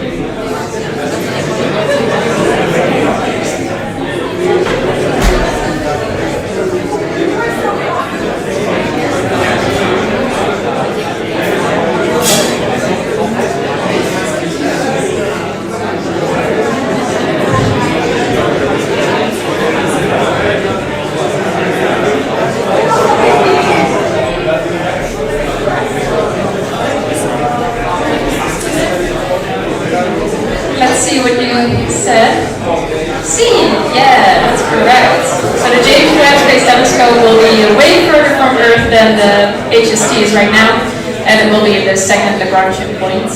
HST is right now, and it will be at the second Lagrangian point.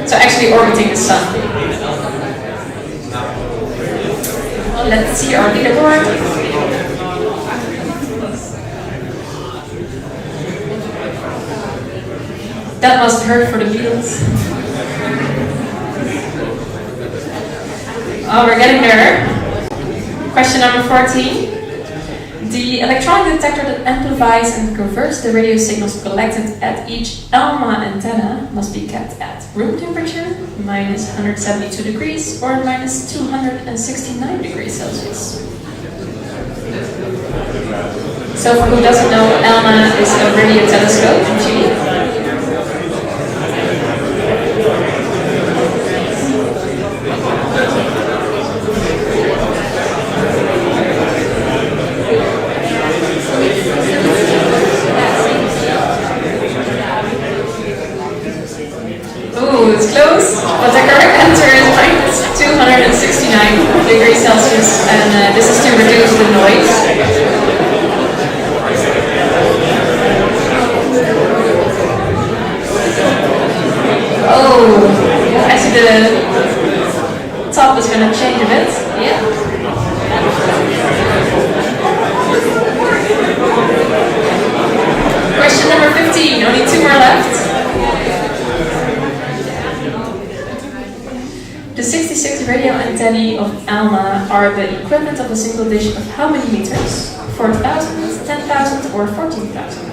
So actually orbiting the Sun. Let's see our leaderboard. That must hurt for the Beatles. Oh, we're getting there. Question number 14. The electronic detector that amplifies and converts the radio signals collected at each ALMA antenna must be kept at room temperature, minus 172 degrees, or minus 269 degrees Celsius. So for who doesn't know, ALMA is a radio telescope in Chile. It's close, but the correct answer is minus 269 degrees Celsius, and this is to reduce the noise. Oh, I see the top is going to change a bit. Yeah. Question number 15, only 2 more left. The 66 radio antennae of ALMA are the equivalent of a single dish of how many meters? 4,000, 10,000, or 14,000?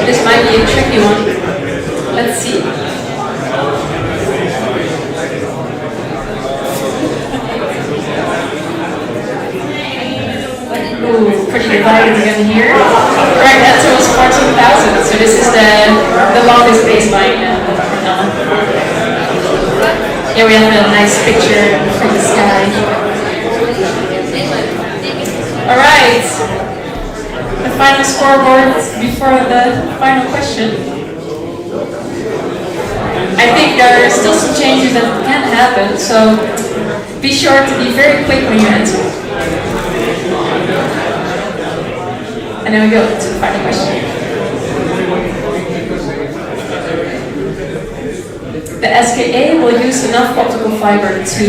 This might be a tricky one. Let's see. Ooh, pretty divided again here. Correct answer was 14,000. So this is the longest baseline for now. Here we have a nice picture from the sky. Alright. The final scoreboard before the final question. I think there are still some changes that can happen, so be sure to be very quick when you answer. And then we go to the final question. The SKA will use enough optical fiber to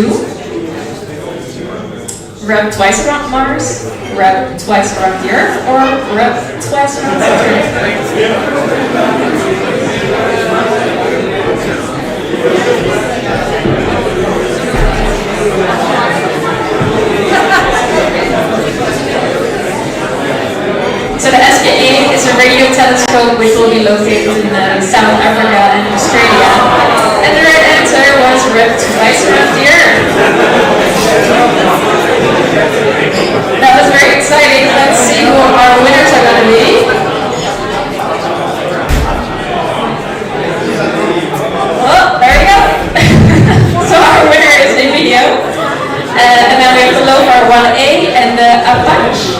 wrap twice around Mars, wrap twice around the Earth, or wrap twice around Saturn. So the SKA is a radio telescope which will be located in South Africa and Australia. And the right answer was wrapped twice around the Earth. That was very exciting. Let's see who our winners are going to be. Oh, there we go. So our winner is a video. And then we have the LOFAR 1A and the Apache.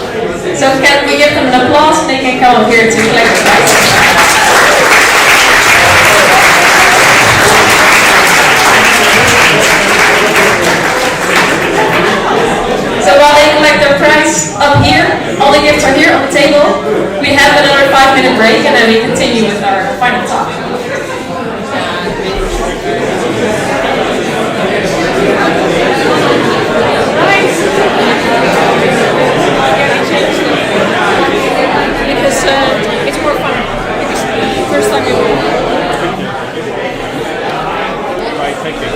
So can we give them an applause and they can come up here to collect the prize. So while they collect their prize up here, all the gifts are here on the table. We have another 5-minute break and then we continue with our final talk. Because it's more fun. Because the first time you Right, thank you.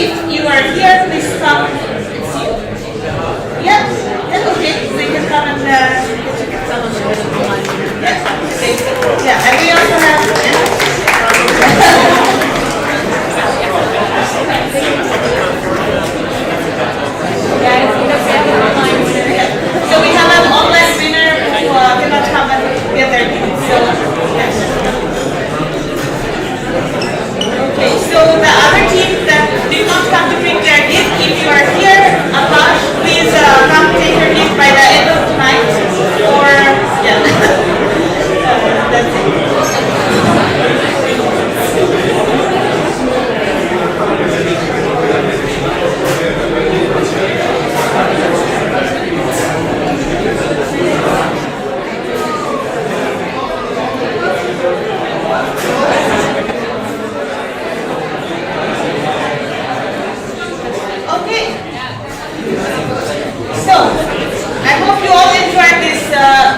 if you are here, please come. It's you. Yeah. Yeah. Okay. So you can come and yeah. Okay. Yeah. And we also have. So we have an online winner who cannot come and get their tickets. So, yes. Okay, so the other team that did not come to bring their gift, if you are here, please come take your gift by the end of tonight. Or, yeah. That's it.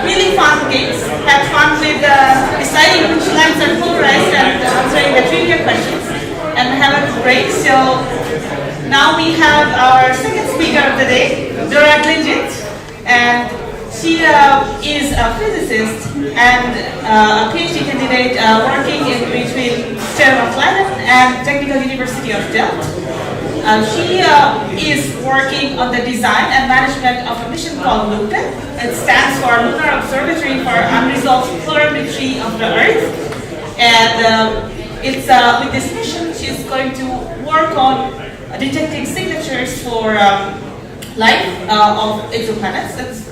Really fun games. Have fun with deciding which lamps are polarized and answering the trivia questions and have a break. So now we have our second speaker of the day, Dora Klindžić, and she is a physicist and a PhD candidate working in between Leiden and Technical University of Delft. She is working on the design and management of a mission called Lunar. It stands for Lunar Observatory for Unresolved Polarimetry of the Earth. And it's with this mission, she's going to work on detecting signatures for life of exoplanets. That's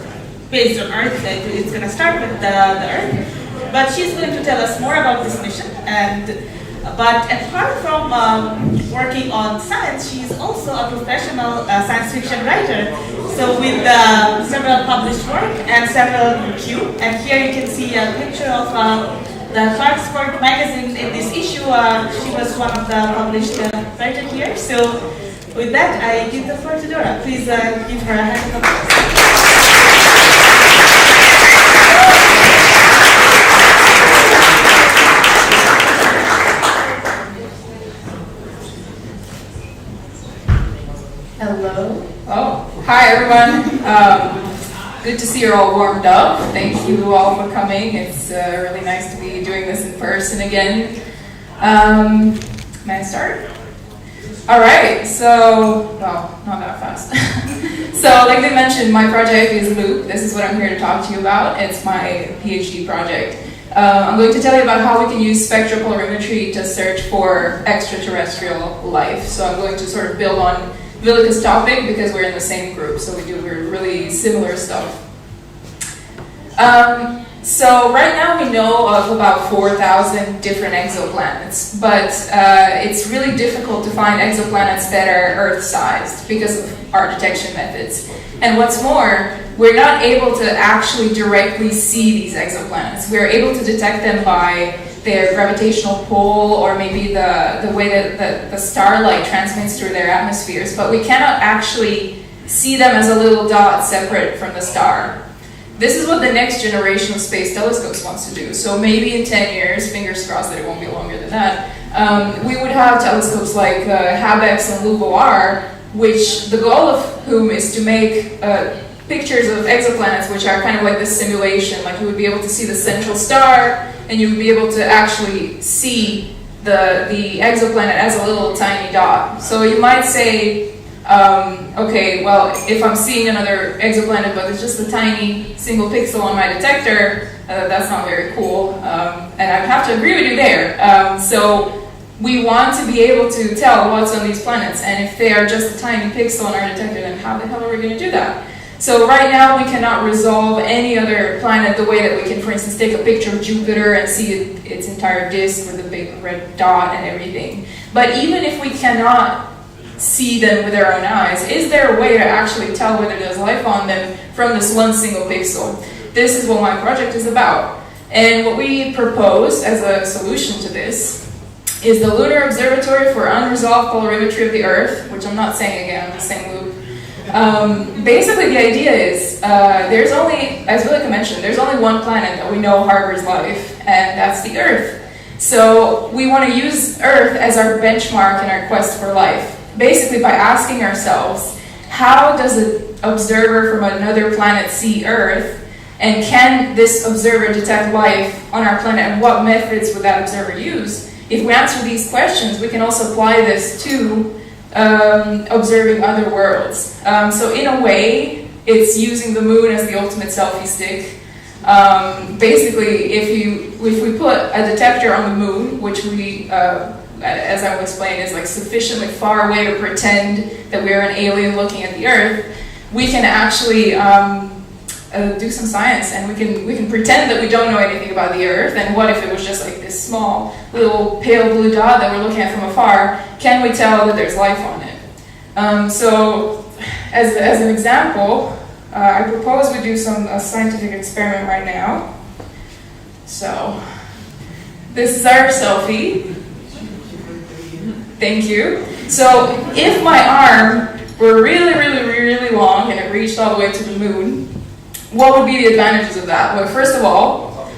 based on Earth. It's going to start with the Earth. But she's going to tell us more about this mission. But apart from working on science, she's also a professional science fiction writer. So with several published work and several reviews. And here you can see a picture of the Clarksburg magazine in this issue. She was one of the published writers here. So with that, I give the floor to Dora. Please give her a hand of applause. Hello. Oh, hi everyone. Good to see you're all warmed up. Thank you all for coming. It's really nice to be doing this in person again. May I start? All right. So, well, not that fast. So, like they mentioned, my project is Loop. This is what I'm here to talk to you about. It's my PhD project. I'm going to tell you about how we can use spectral polarimetry to search for extraterrestrial life. So I'm going to sort of build on Willike's topic because we're in the same group, so we're really similar stuff. So right now we know of about 4,000 different exoplanets, but it's really difficult to find exoplanets that are Earth-sized because of our detection methods. And what's more, we're not able to actually directly see these exoplanets. We're able to detect them by their gravitational pull or maybe the way that the starlight transmits through their atmospheres, but we cannot actually see them as a little dot separate from the star. This is what the next generation of space telescopes wants to do. So maybe in 10 years, fingers crossed that it won't be longer than that, we would have telescopes like HABEX and LUVOIR, which the goal of whom is to make pictures of exoplanets, which are kind of like this simulation. Like you would be able to see the central star, and you would be able to actually see the exoplanet as a little tiny dot. So you might say, okay, well, if I'm seeing another exoplanet, but it's just a tiny single pixel on my detector, that's not very cool. And I'd have to agree with you there. So we want to be able to tell what's on these planets, and if they are just a tiny pixel on our detector, then how the hell are we going to do that? So right now we cannot resolve any other planet the way that we can, for instance, take a picture of Jupiter and see its entire disk with a big red dot and everything. But even if we cannot see them with our own eyes, is there a way to actually tell whether there's life on them from this one single pixel? This is what my project is about. And what we propose as a solution to this is the Lunar Observatory for Unresolved Polarimetry of the Earth, which I'm not saying again, I'm just saying loop. Basically the idea is, there's only, as Willeke mentioned, there's only one planet that we know harbors life, and that's the Earth. So we want to use Earth as our benchmark in our quest for life. basically by asking ourselves, how does an observer from another planet see Earth? And can this observer detect life on our planet? And what methods would that observer use? If we answer these questions, we can also apply this to observing other worlds. So in a way, it's using the moon as the ultimate selfie stick. Basically, if we put a detector on the moon, which we, as I will explain, is like sufficiently far away to pretend that we're an alien looking at the Earth, we can actually do some science, and we can pretend that we don't know anything about the Earth. And what if it was just like this small little pale blue dot that we're looking at from afar? Can we tell that there's life on it? So, as an example, I propose we do a scientific experiment right now. So, this is our selfie. Thank you. So, if my arm were really, really, really long and it reached all the way to the moon, what would be the advantages of that? Well, first of all,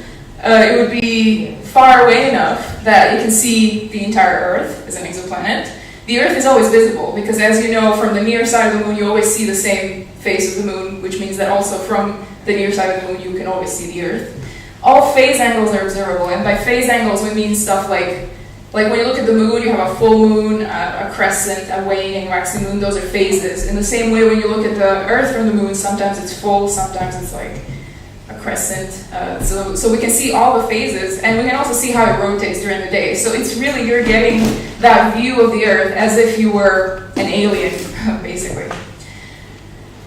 it would be far away enough that you can see the entire Earth as an exoplanet. The Earth is always visible because, as you know, from the near side of the moon, you always see the same face of the moon, which means that also from the near side of the moon, you can always see the Earth. All phase angles are observable, and by phase angles, we mean stuff like when you look at the moon, you have a full moon, a crescent, a waning, waxing moon. Those are phases. In the same way, when you look at the Earth from the moon, sometimes it's full, sometimes it's like a crescent. So we can see all the phases, and we can also see how it rotates during the day. So it's really, you're getting that view of the Earth as if you were an alien, basically.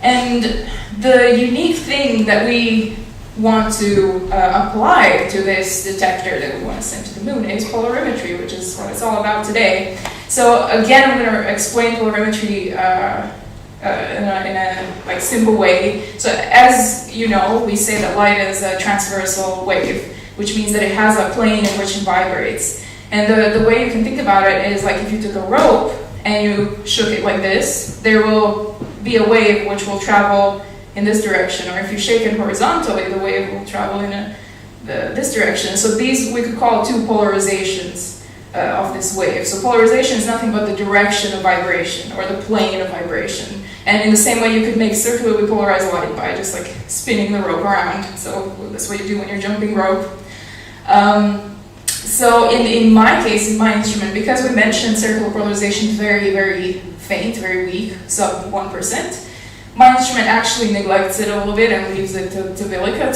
And the unique thing that we want to apply to this detector that we want to send to the moon is polarimetry, which is what it's all about today. So again, I'm going to explain polarimetry in a simple way. So as you know, we say that light is a transversal wave, which means that it has a plane in which it vibrates. And the way you can think about it is like if you took a rope and you shook it like this, there will be a wave which will travel in this direction, or if you shake it horizontally, the wave will travel in this direction. So these we could call two polarizations of this wave. So polarization is nothing but the direction of vibration, or the plane of vibration. And in the same way, you could make circularly polarized light by just like spinning the rope around. So that's what you do when you're jumping rope. So in my case, in my instrument, because we mentioned circular polarization very, very faint, very weak, sub 1%, my instrument actually neglects it a little bit and leaves it to Willeke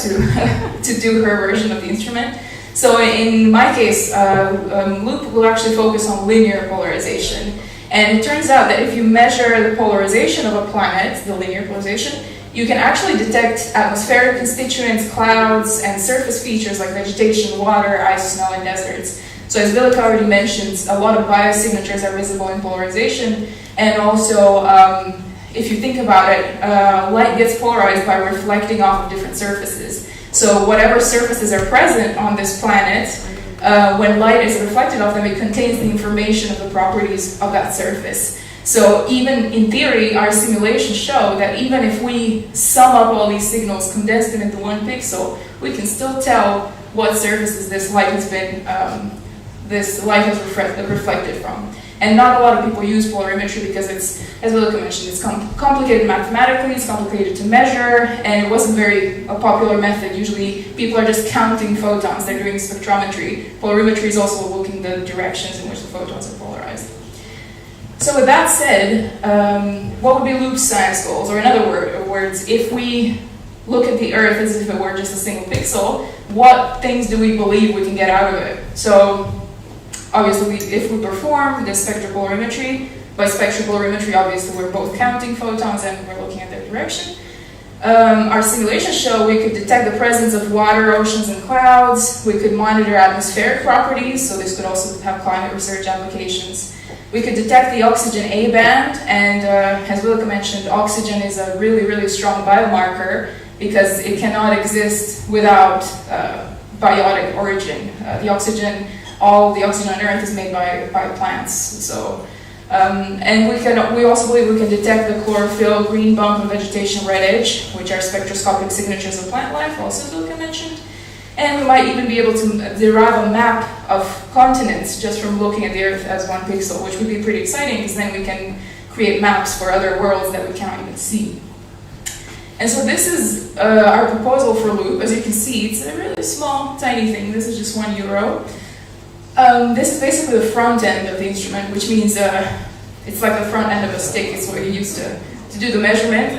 to do her version of the instrument. So in my case, Loop will actually focus on linear polarization. And it turns out that if you measure the polarization of a planet, the linear polarization, you can actually detect atmospheric constituents, clouds, and surface features like vegetation, water, ice, snow, and deserts. So as Willeke already mentioned, a lot of biosignatures are visible in polarization, and also if you think about it, light gets polarized by reflecting off of different surfaces. So whatever surfaces are present on this planet, when light is reflected off them, it contains the information of the properties of that surface. So even in theory, our simulations show that even if we sum up all these signals, condense them into one pixel, we can still tell what surfaces this light has reflected from. And not a lot of people use polarimetry because it's, as Willeke mentioned, it's complicated mathematically, it's complicated to measure, and it wasn't a popular method. Usually people are just counting photons, they're doing spectrometry. Polarimetry is also looking the directions in which the photons are polarized. So with that said, what would be Loop's science goals? Or in other words, if we look at the Earth as if it were just a single pixel, what things do we believe we can get out of it? So obviously, if we perform this spectropolarimetry, by spectropolarimetry, obviously we're both counting photons and we're looking at their direction. Our simulations show we could detect the presence of water, oceans, and clouds. We could monitor atmospheric properties, so this could also have climate research applications. We could detect the oxygen A band, and as Willeke mentioned, oxygen is a really, really strong biomarker because it cannot exist without biotic origin. All the oxygen on Earth is made by plants. So, and we also believe we can detect the chlorophyll, green bump, and vegetation red edge, which are spectroscopic signatures of plant life, also as Willeke mentioned. And we might even be able to derive a map of continents just from looking at the Earth as one pixel, which would be pretty exciting because then we can create maps for other worlds that we can't even see. And so this is our proposal for Loop. As you can see, it's a really small, tiny thing. This is just €1. This is basically the front end of the instrument, which means it's like the front end of a stick. It's what you use to do the measurement.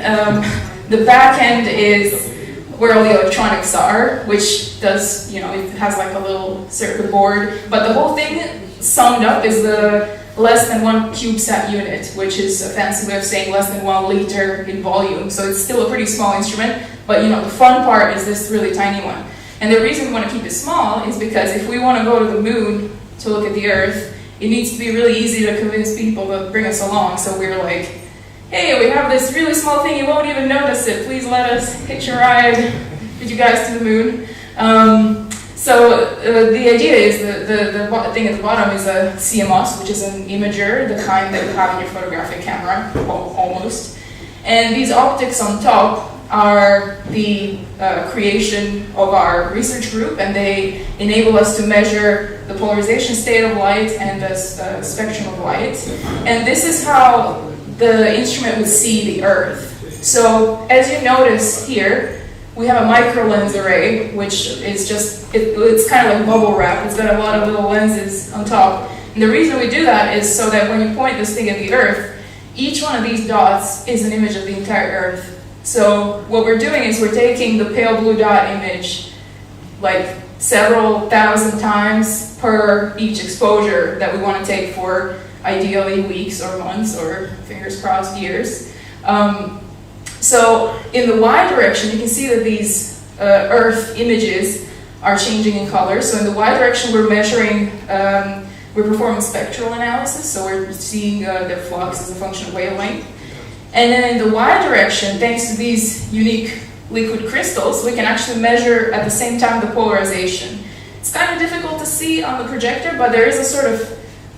The back end is where all the electronics are, which does, it has like a little circuit board. But the whole thing summed up is the less than 1 CubeSat unit, which is a fancy way of saying less than 1 liter in volume. So it's still a pretty small instrument, but the fun part is this really tiny one. And the reason we want to keep it small is because if we want to go to the moon to look at the Earth, it needs to be really easy to convince people to bring us along. So we're like, hey, we have this really small thing, you won't even notice it. Please let us hitch a ride with you guys to the moon. So the idea is the thing at the bottom is a CMOS, which is an imager, the kind that you have in your photographic camera, almost. And these optics on top are the creation of our research group, and they enable us to measure the polarization state of light and the spectrum of light. And this is how the instrument would see the Earth. So as you notice here, we have a micro lens array, which is just, it's kind of like bubble wrap. It's got a lot of little lenses on top. And the reason we do that is so that when you point this thing at the Earth, each one of these dots is an image of the entire Earth. So what we're doing is we're taking the pale blue dot image like several thousand times per each exposure that we want to take for ideally weeks or months or, fingers crossed, years. So in the Y direction, you can see that these Earth images are changing in color. So in the Y direction, we're measuring, we're performing spectral analysis, so we're seeing their flux as a function of wavelength. And then in the Y direction, thanks to these unique liquid crystals, we can actually measure at the same time the polarization. It's kind of difficult to see on the projector, but there is a sort of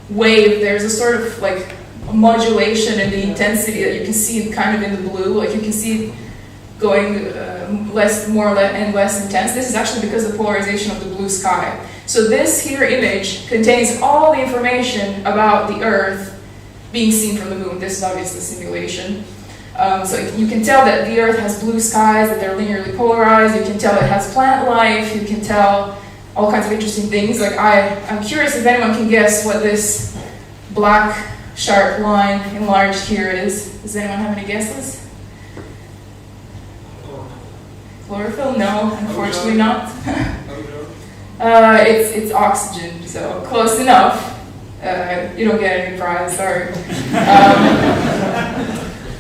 wave, there's a sort of like a modulation in the intensity that you can see kind of in the blue, like you can see it going more and less intense. This is actually because of the polarization of the blue sky. So this here image contains all the information about the Earth being seen from the moon. This is obviously simulation. So you can tell that the Earth has blue skies, that they're linearly polarized. You can tell it has plant life. You can tell all kinds of interesting things. Like I'm curious if anyone can guess what this black sharp line enlarged here is. Does anyone have any guesses? Chlorophyll? No, unfortunately not. It's oxygen, so close enough. You don't get any prize, sorry.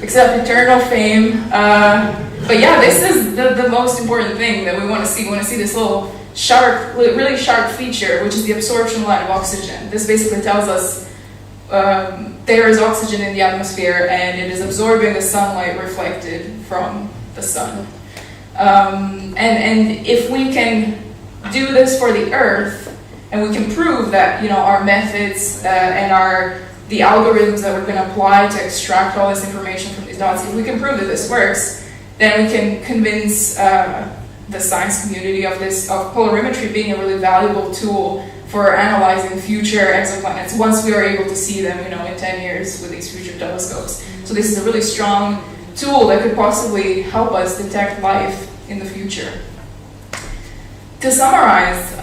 Except eternal fame. But yeah, this is the most important thing that we want to see. We want to see this little sharp, really sharp feature, which is the absorption line of oxygen. This basically tells us there is oxygen in the atmosphere and it is absorbing the sunlight reflected from the sun. And if we can do this for the Earth, and we can prove that our methods and the algorithms that we're going to apply to extract all this information from these dots, if we can prove that this works, then we can convince the science community of polarimetry being a really valuable tool for analyzing future exoplanets once we are able to see them, in 10 years with these future telescopes. So this is a really strong tool that could possibly help us detect life in the future. To summarize,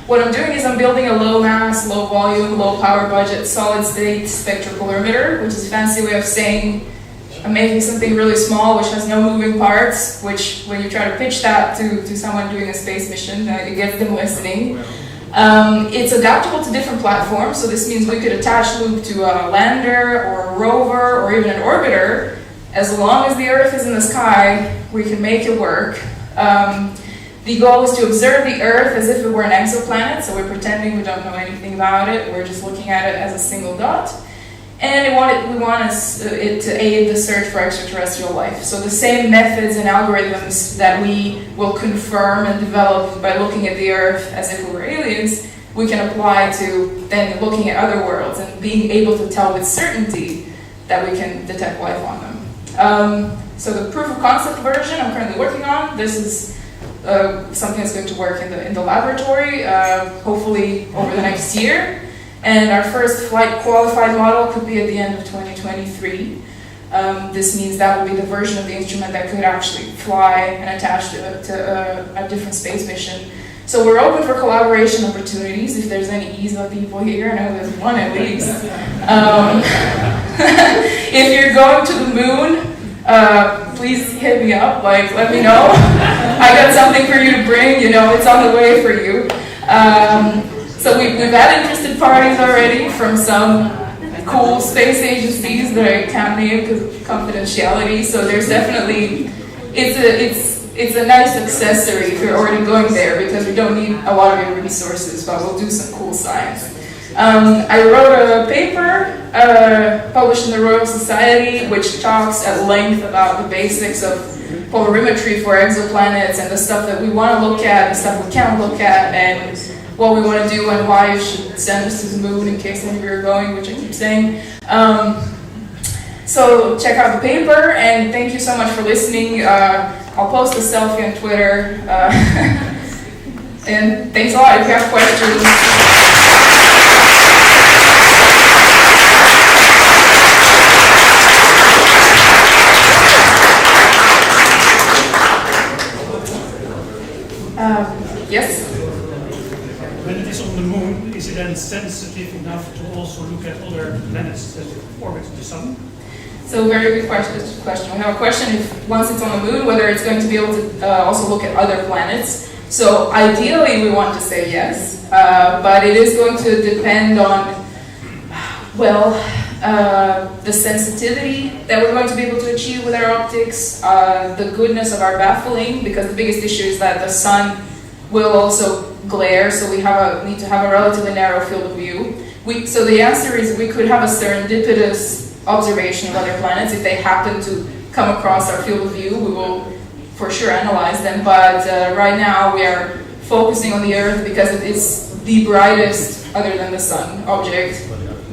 what I'm doing is I'm building a low mass, low volume, low power budget, solid state spectropolarimeter, which is a fancy way of saying I'm making something really small which has no moving parts, which when you try to pitch that to someone doing a space mission, it gets them listening. It's adaptable to different platforms, so this means we could attach Loop to a lander or a rover or even an orbiter. As long as the Earth is in the sky, we can make it work. The goal is to observe the Earth as if it were an exoplanet, so we're pretending we don't know anything about it, we're just looking at it as a single dot. And we want it to aid the search for extraterrestrial life. So the same methods and algorithms that we will confirm and develop by looking at the Earth as if we were aliens, we can apply to then looking at other worlds and being able to tell with certainty that we can detect life on them. So the proof of concept version I'm currently working on, this is something that's going to work in the laboratory, hopefully over the next year. And our first flight qualified model could be at the end of 2023. This means that will be the version of the instrument that could actually fly and attach to a different space mission. So we're open for collaboration opportunities if there's any ESA people here. I know there's one at least. If you're going to the moon, please hit me up, let me know. I got something for you to bring, it's on the way for you. So we've had interested parties already from some cool space agencies that I can't name because of confidentiality. So there's definitely, it's a nice accessory if you're already going there because we don't need a lot of your resources, but we'll do some cool science. I wrote a paper published in the Royal Society which talks at length about the basics of polarimetry for exoplanets and the stuff that we want to look at, the stuff we can't look at, and what we want to do and why you should send us to the moon in case any of you are going, which I keep saying. So check out the paper, and thank you so much for listening. I'll post a selfie on Twitter. And thanks a lot if you have questions. Yes? When it is on the moon, is it then sensitive enough to also look at other planets that orbit the sun? So very good question. We have a question if once it's on the moon, whether it's going to be able to also look at other planets. So ideally we want to say yes, but it is going to depend on, the sensitivity that we're going to be able to achieve with our optics, the goodness of our baffling, because the biggest issue is that the sun will also glare, so we need to have a relatively narrow field of view. So the answer is we could have a serendipitous observation of other planets. If they happen to come across our field of view, we will for sure analyze them, but right now we are focusing on the Earth because it is the brightest, other than the sun, object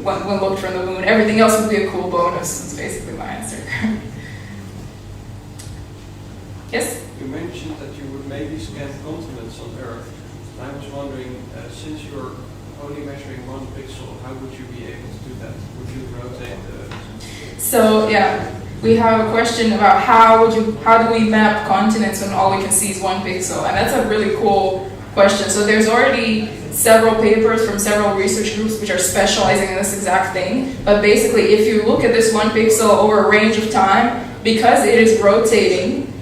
when looked from the moon. Everything else would be a cool bonus. That's basically my answer. Yes? You mentioned that you would maybe scan continents on Earth. I was wondering, since you're only measuring 1 pixel, how would you be able to do that? Would you rotate the... So, yeah. We have a question about how do we map continents when all we can see is 1 pixel? And that's a really cool question. So there's already several papers from several research groups which are specializing in this exact thing. But basically, if you look at this 1 pixel over a range of time, because it is rotating,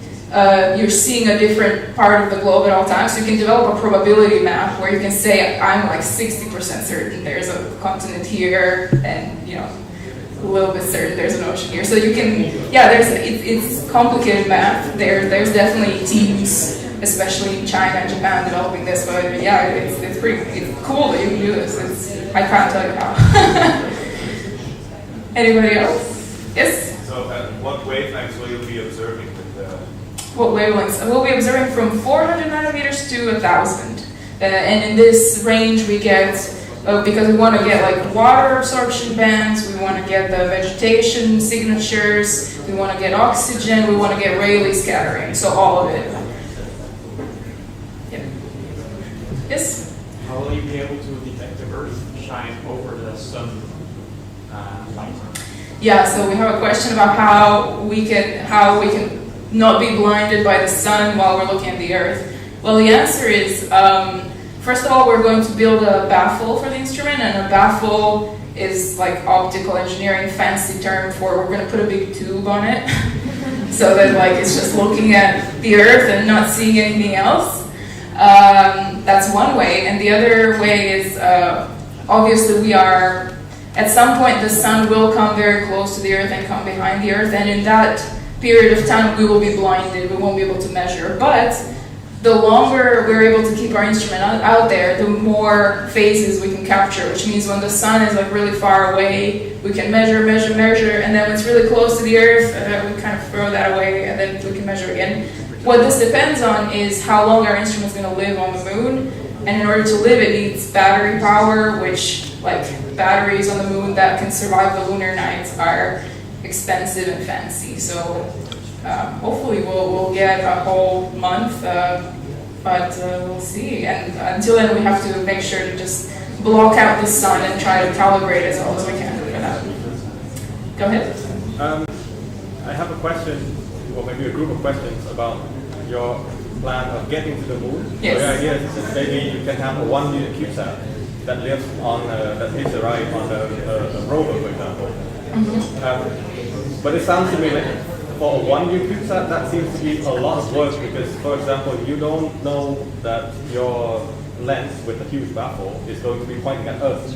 you're seeing a different part of the globe at all times. So you can develop a probability map where you can say, I'm like 60% certain there's a continent here, and a little bit certain there's an ocean here. So you can, it's complicated math. There's definitely teams, especially in China and Japan, developing this. But it's pretty cool that you can do this. I can't tell you how. Anybody else? Yes? So what wavelengths will you be observing with the... What wavelengths? We'll be observing from 400 nanometers to 1,000. And in this range we get, because we want to get like water absorption bands, we want to get the vegetation signatures, we want to get oxygen, we want to get Rayleigh scattering, so all of it. Yeah. Yes? How will you be able to detect the Earth shine over the sun light? Yeah, so we have a question about how we can not be blinded by the sun while we're looking at the Earth. Well, the answer is, first of all, we're going to build a baffle for the instrument, and a baffle is like optical engineering fancy term for we're going to put a big tube on it so that it's just looking at the Earth and not seeing anything else. That's one way, and the other way is obviously at some point the sun will come very close to the Earth and come behind the Earth, and in that period of time we will be blinded, we won't be able to measure, but the longer we're able to keep our instrument out there, the more phases we can capture, which means when the sun is really far away, we can measure, and then when it's really close to the Earth, we kind of throw that away, and then we can measure again. What this depends on is how long our instrument's going to live on the moon, and in order to live it needs battery power, which batteries on the moon that can survive the lunar nights are expensive and fancy. So hopefully we'll get a whole month but we'll see. And until then, we have to make sure to just block out the sun and try to calibrate as well as we can for that. Go ahead. I have a question, or maybe a group of questions about your plan of getting to the moon. Yes. So the idea is that maybe you can have a 1 unit CubeSat that lives on, that hitch a ride on a rover, for example. But it sounds to me like for a 1 unit CubeSat, that seems to be a lot of work because, for example, you don't know that your lens with a huge baffle is going to be pointing at Earth.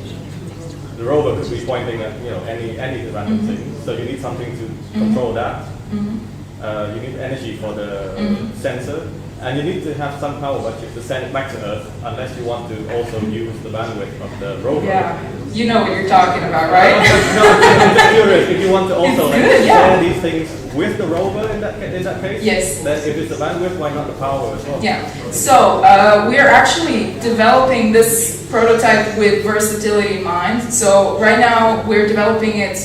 The rover could be pointing at any random thing, so you need something to control that. You need energy for the sensor, and you need to have some power budget to send it back to Earth, unless you want to also use the bandwidth of the rover. Yeah, you know what you're talking about, right? No, I'm just curious if you want to also share these things with the rover in that case. Yes. Then if it's the bandwidth, why not the power as well? Yeah. So we are actually developing this prototype with versatility in mind. So right now we're developing it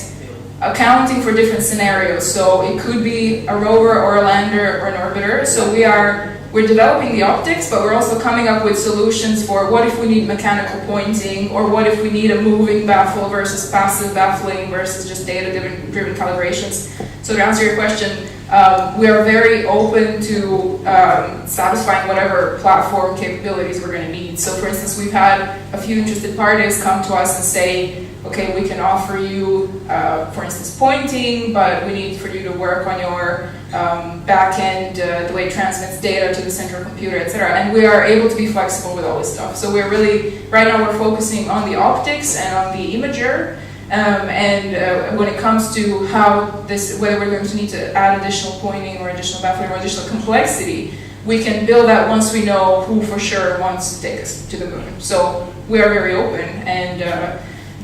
accounting for different scenarios. So it could be a rover or a lander or an orbiter. So we're developing the optics, but we're also coming up with solutions for what if we need mechanical pointing, or what if we need a moving baffle versus passive baffling versus just data-driven calibrations. So to answer your question, we are very open to satisfying whatever platform capabilities we're going to need. So for instance, we've had a few interested parties come to us and say, okay, we can offer you, for instance, pointing, but we need for you to work on your back-end, the way it transmits data to the central computer, etc. And we are able to be flexible with all this stuff. So we're really, right now we're focusing on the optics and on the imager. When it comes to how whether we're going to need to add additional pointing or additional baffling or additional complexity, we can build that once we know who for sure wants to take us to the moon. So we are very open, and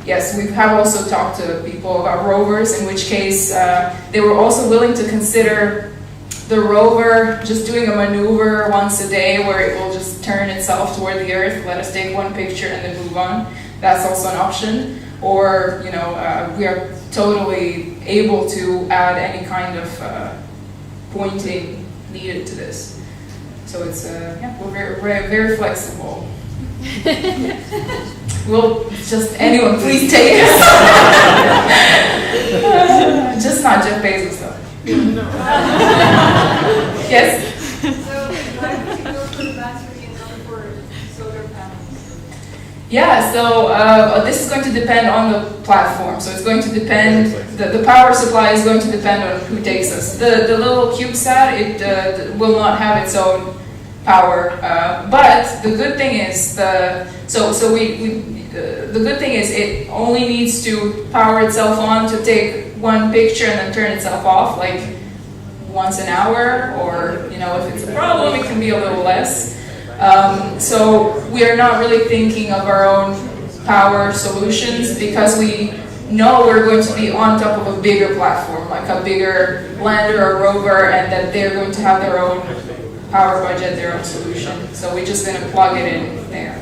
yes, we have also talked to people about rovers, in which case they were also willing to consider the rover just doing a maneuver once a day where it will just turn itself toward the Earth, let us take one picture and then move on. That's also an option. Or, we are totally able to add any kind of pointing needed to this. So it's, we're very flexible. Well, just anyone, please take us. Just not Jeff Bezos, though. No. Yes? So, why would you go for the battery and not for solar panels? Yeah, so this is going to depend on the platform. So it's going to depend, the power supply is going to depend on who takes us. The little CubeSat, it will not have its own power, but the good thing is the good thing is it only needs to power itself on to take one picture and then turn itself off, like once an hour, or if it's a problem, it can be a little less. So we are not really thinking of our own power solutions because we know we're going to be on top of a bigger platform, like a bigger lander or rover, and that they're going to have their own power budget, their own solution. So we're just going to plug it in there.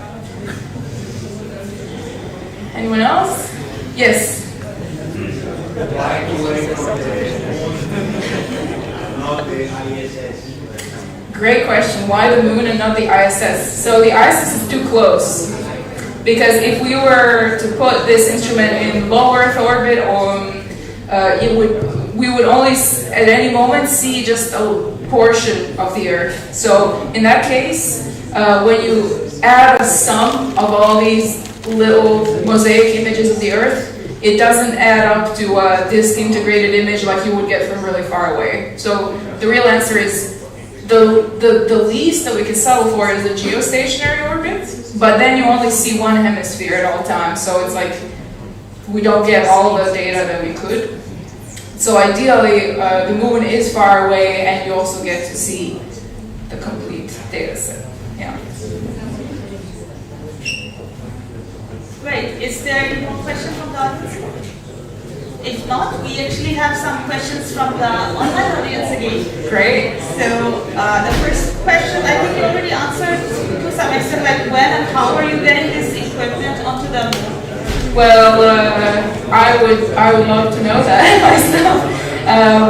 Anyone else? Yes? Why do you wait for not the ISS? Great question. Why the moon and not the ISS? So the ISS is too close. Because if we were to put this instrument in low Earth orbit, we would only at any moment see just a portion of the Earth. So in that case, when you add a sum of all these little mosaic images of the Earth, it doesn't add up to a disk integrated image like you would get from really far away. So the real answer is the least that we can settle for is a geostationary orbit, but then you only see one hemisphere at all times, so it's like we don't get all the data that we could. So ideally, the moon is far away, and you also get to see the complete data set. Yeah. Great. Is there any more questions from the audience? If not, we actually have some questions from the online audience again. Great. So the first question, I think you already answered to some extent, like when and how are you getting this equipment onto the moon? Well, I would love to know that myself.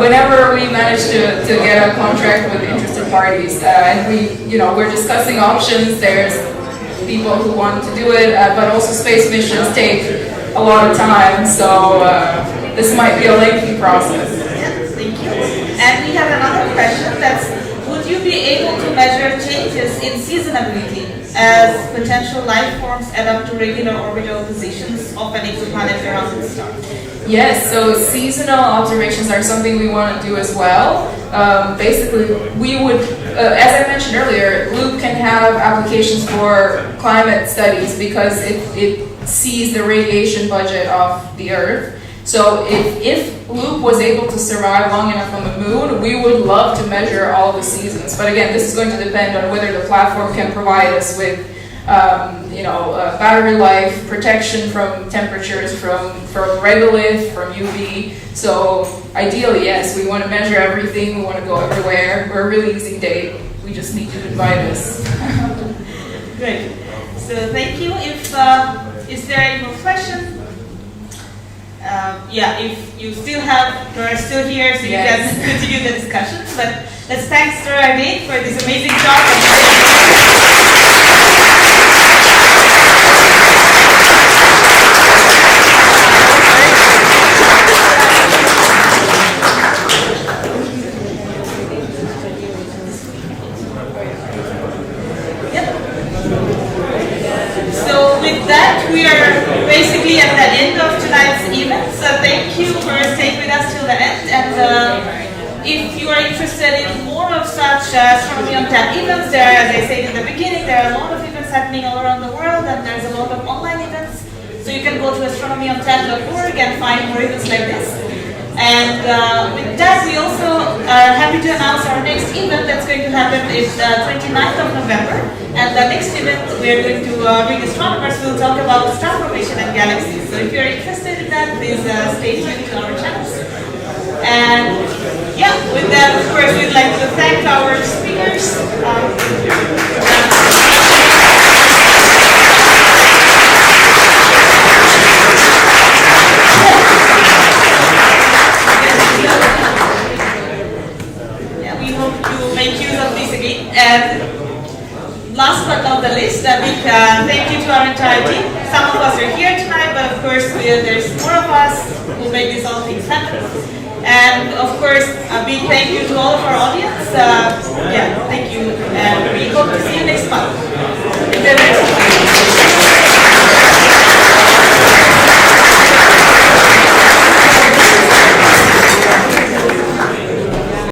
Whenever we manage to get a contract with interested parties, and we're discussing options. There's people who want to do it, but also space missions take a lot of time, so this might be a lengthy process. Yeah, thank you. And we have another question that's, would you be able to measure changes in seasonality as potential life forms adapt to regular orbital positions of an exoplanet around the star? Yes, so seasonal observations are something we want to do as well. Basically, we would, as I mentioned earlier, Loop can have applications for climate studies because it sees the radiation budget of the Earth. So if Loop was able to survive long enough on the moon, we would love to measure all the seasons. But again, this is going to depend on whether the platform can provide us with battery life, protection from temperatures, from regolith, from UV. So ideally, yes, we want to measure everything, we want to go everywhere. We're a really easy date. We just need to invite us. Great. So thank you. Is there any more questions? If you still have, Dora is still here, so Yes. you can continue the discussion. But let's thank Dora again for this amazing job. So with that, we are basically at the end of tonight's event. So thank you for staying with us till the end. And if you are interested in more of such Astronomy on Tap events, there are, as I said in the beginning, there are a lot of events happening all around the world, and there's a lot of online events. So you can go to astronomyontap.org and find more events like this. And with that, we also are happy to announce our next event that's going to happen is the 29th of November. And the next event, we are going to bring astronomers who will talk about star formation and galaxies. So if you're interested in that, please stay tuned to our channels. And yeah, with that, of course, we'd like to thank our speakers. We hope to make use of this again. And last but not the least, a big thank you to our entire team. Some of us are here tonight, but of course there's more of us who make these all things happen. And of course, a big thank you to all of our audience. Thank you, and we hope to see you next month. Thank you very much.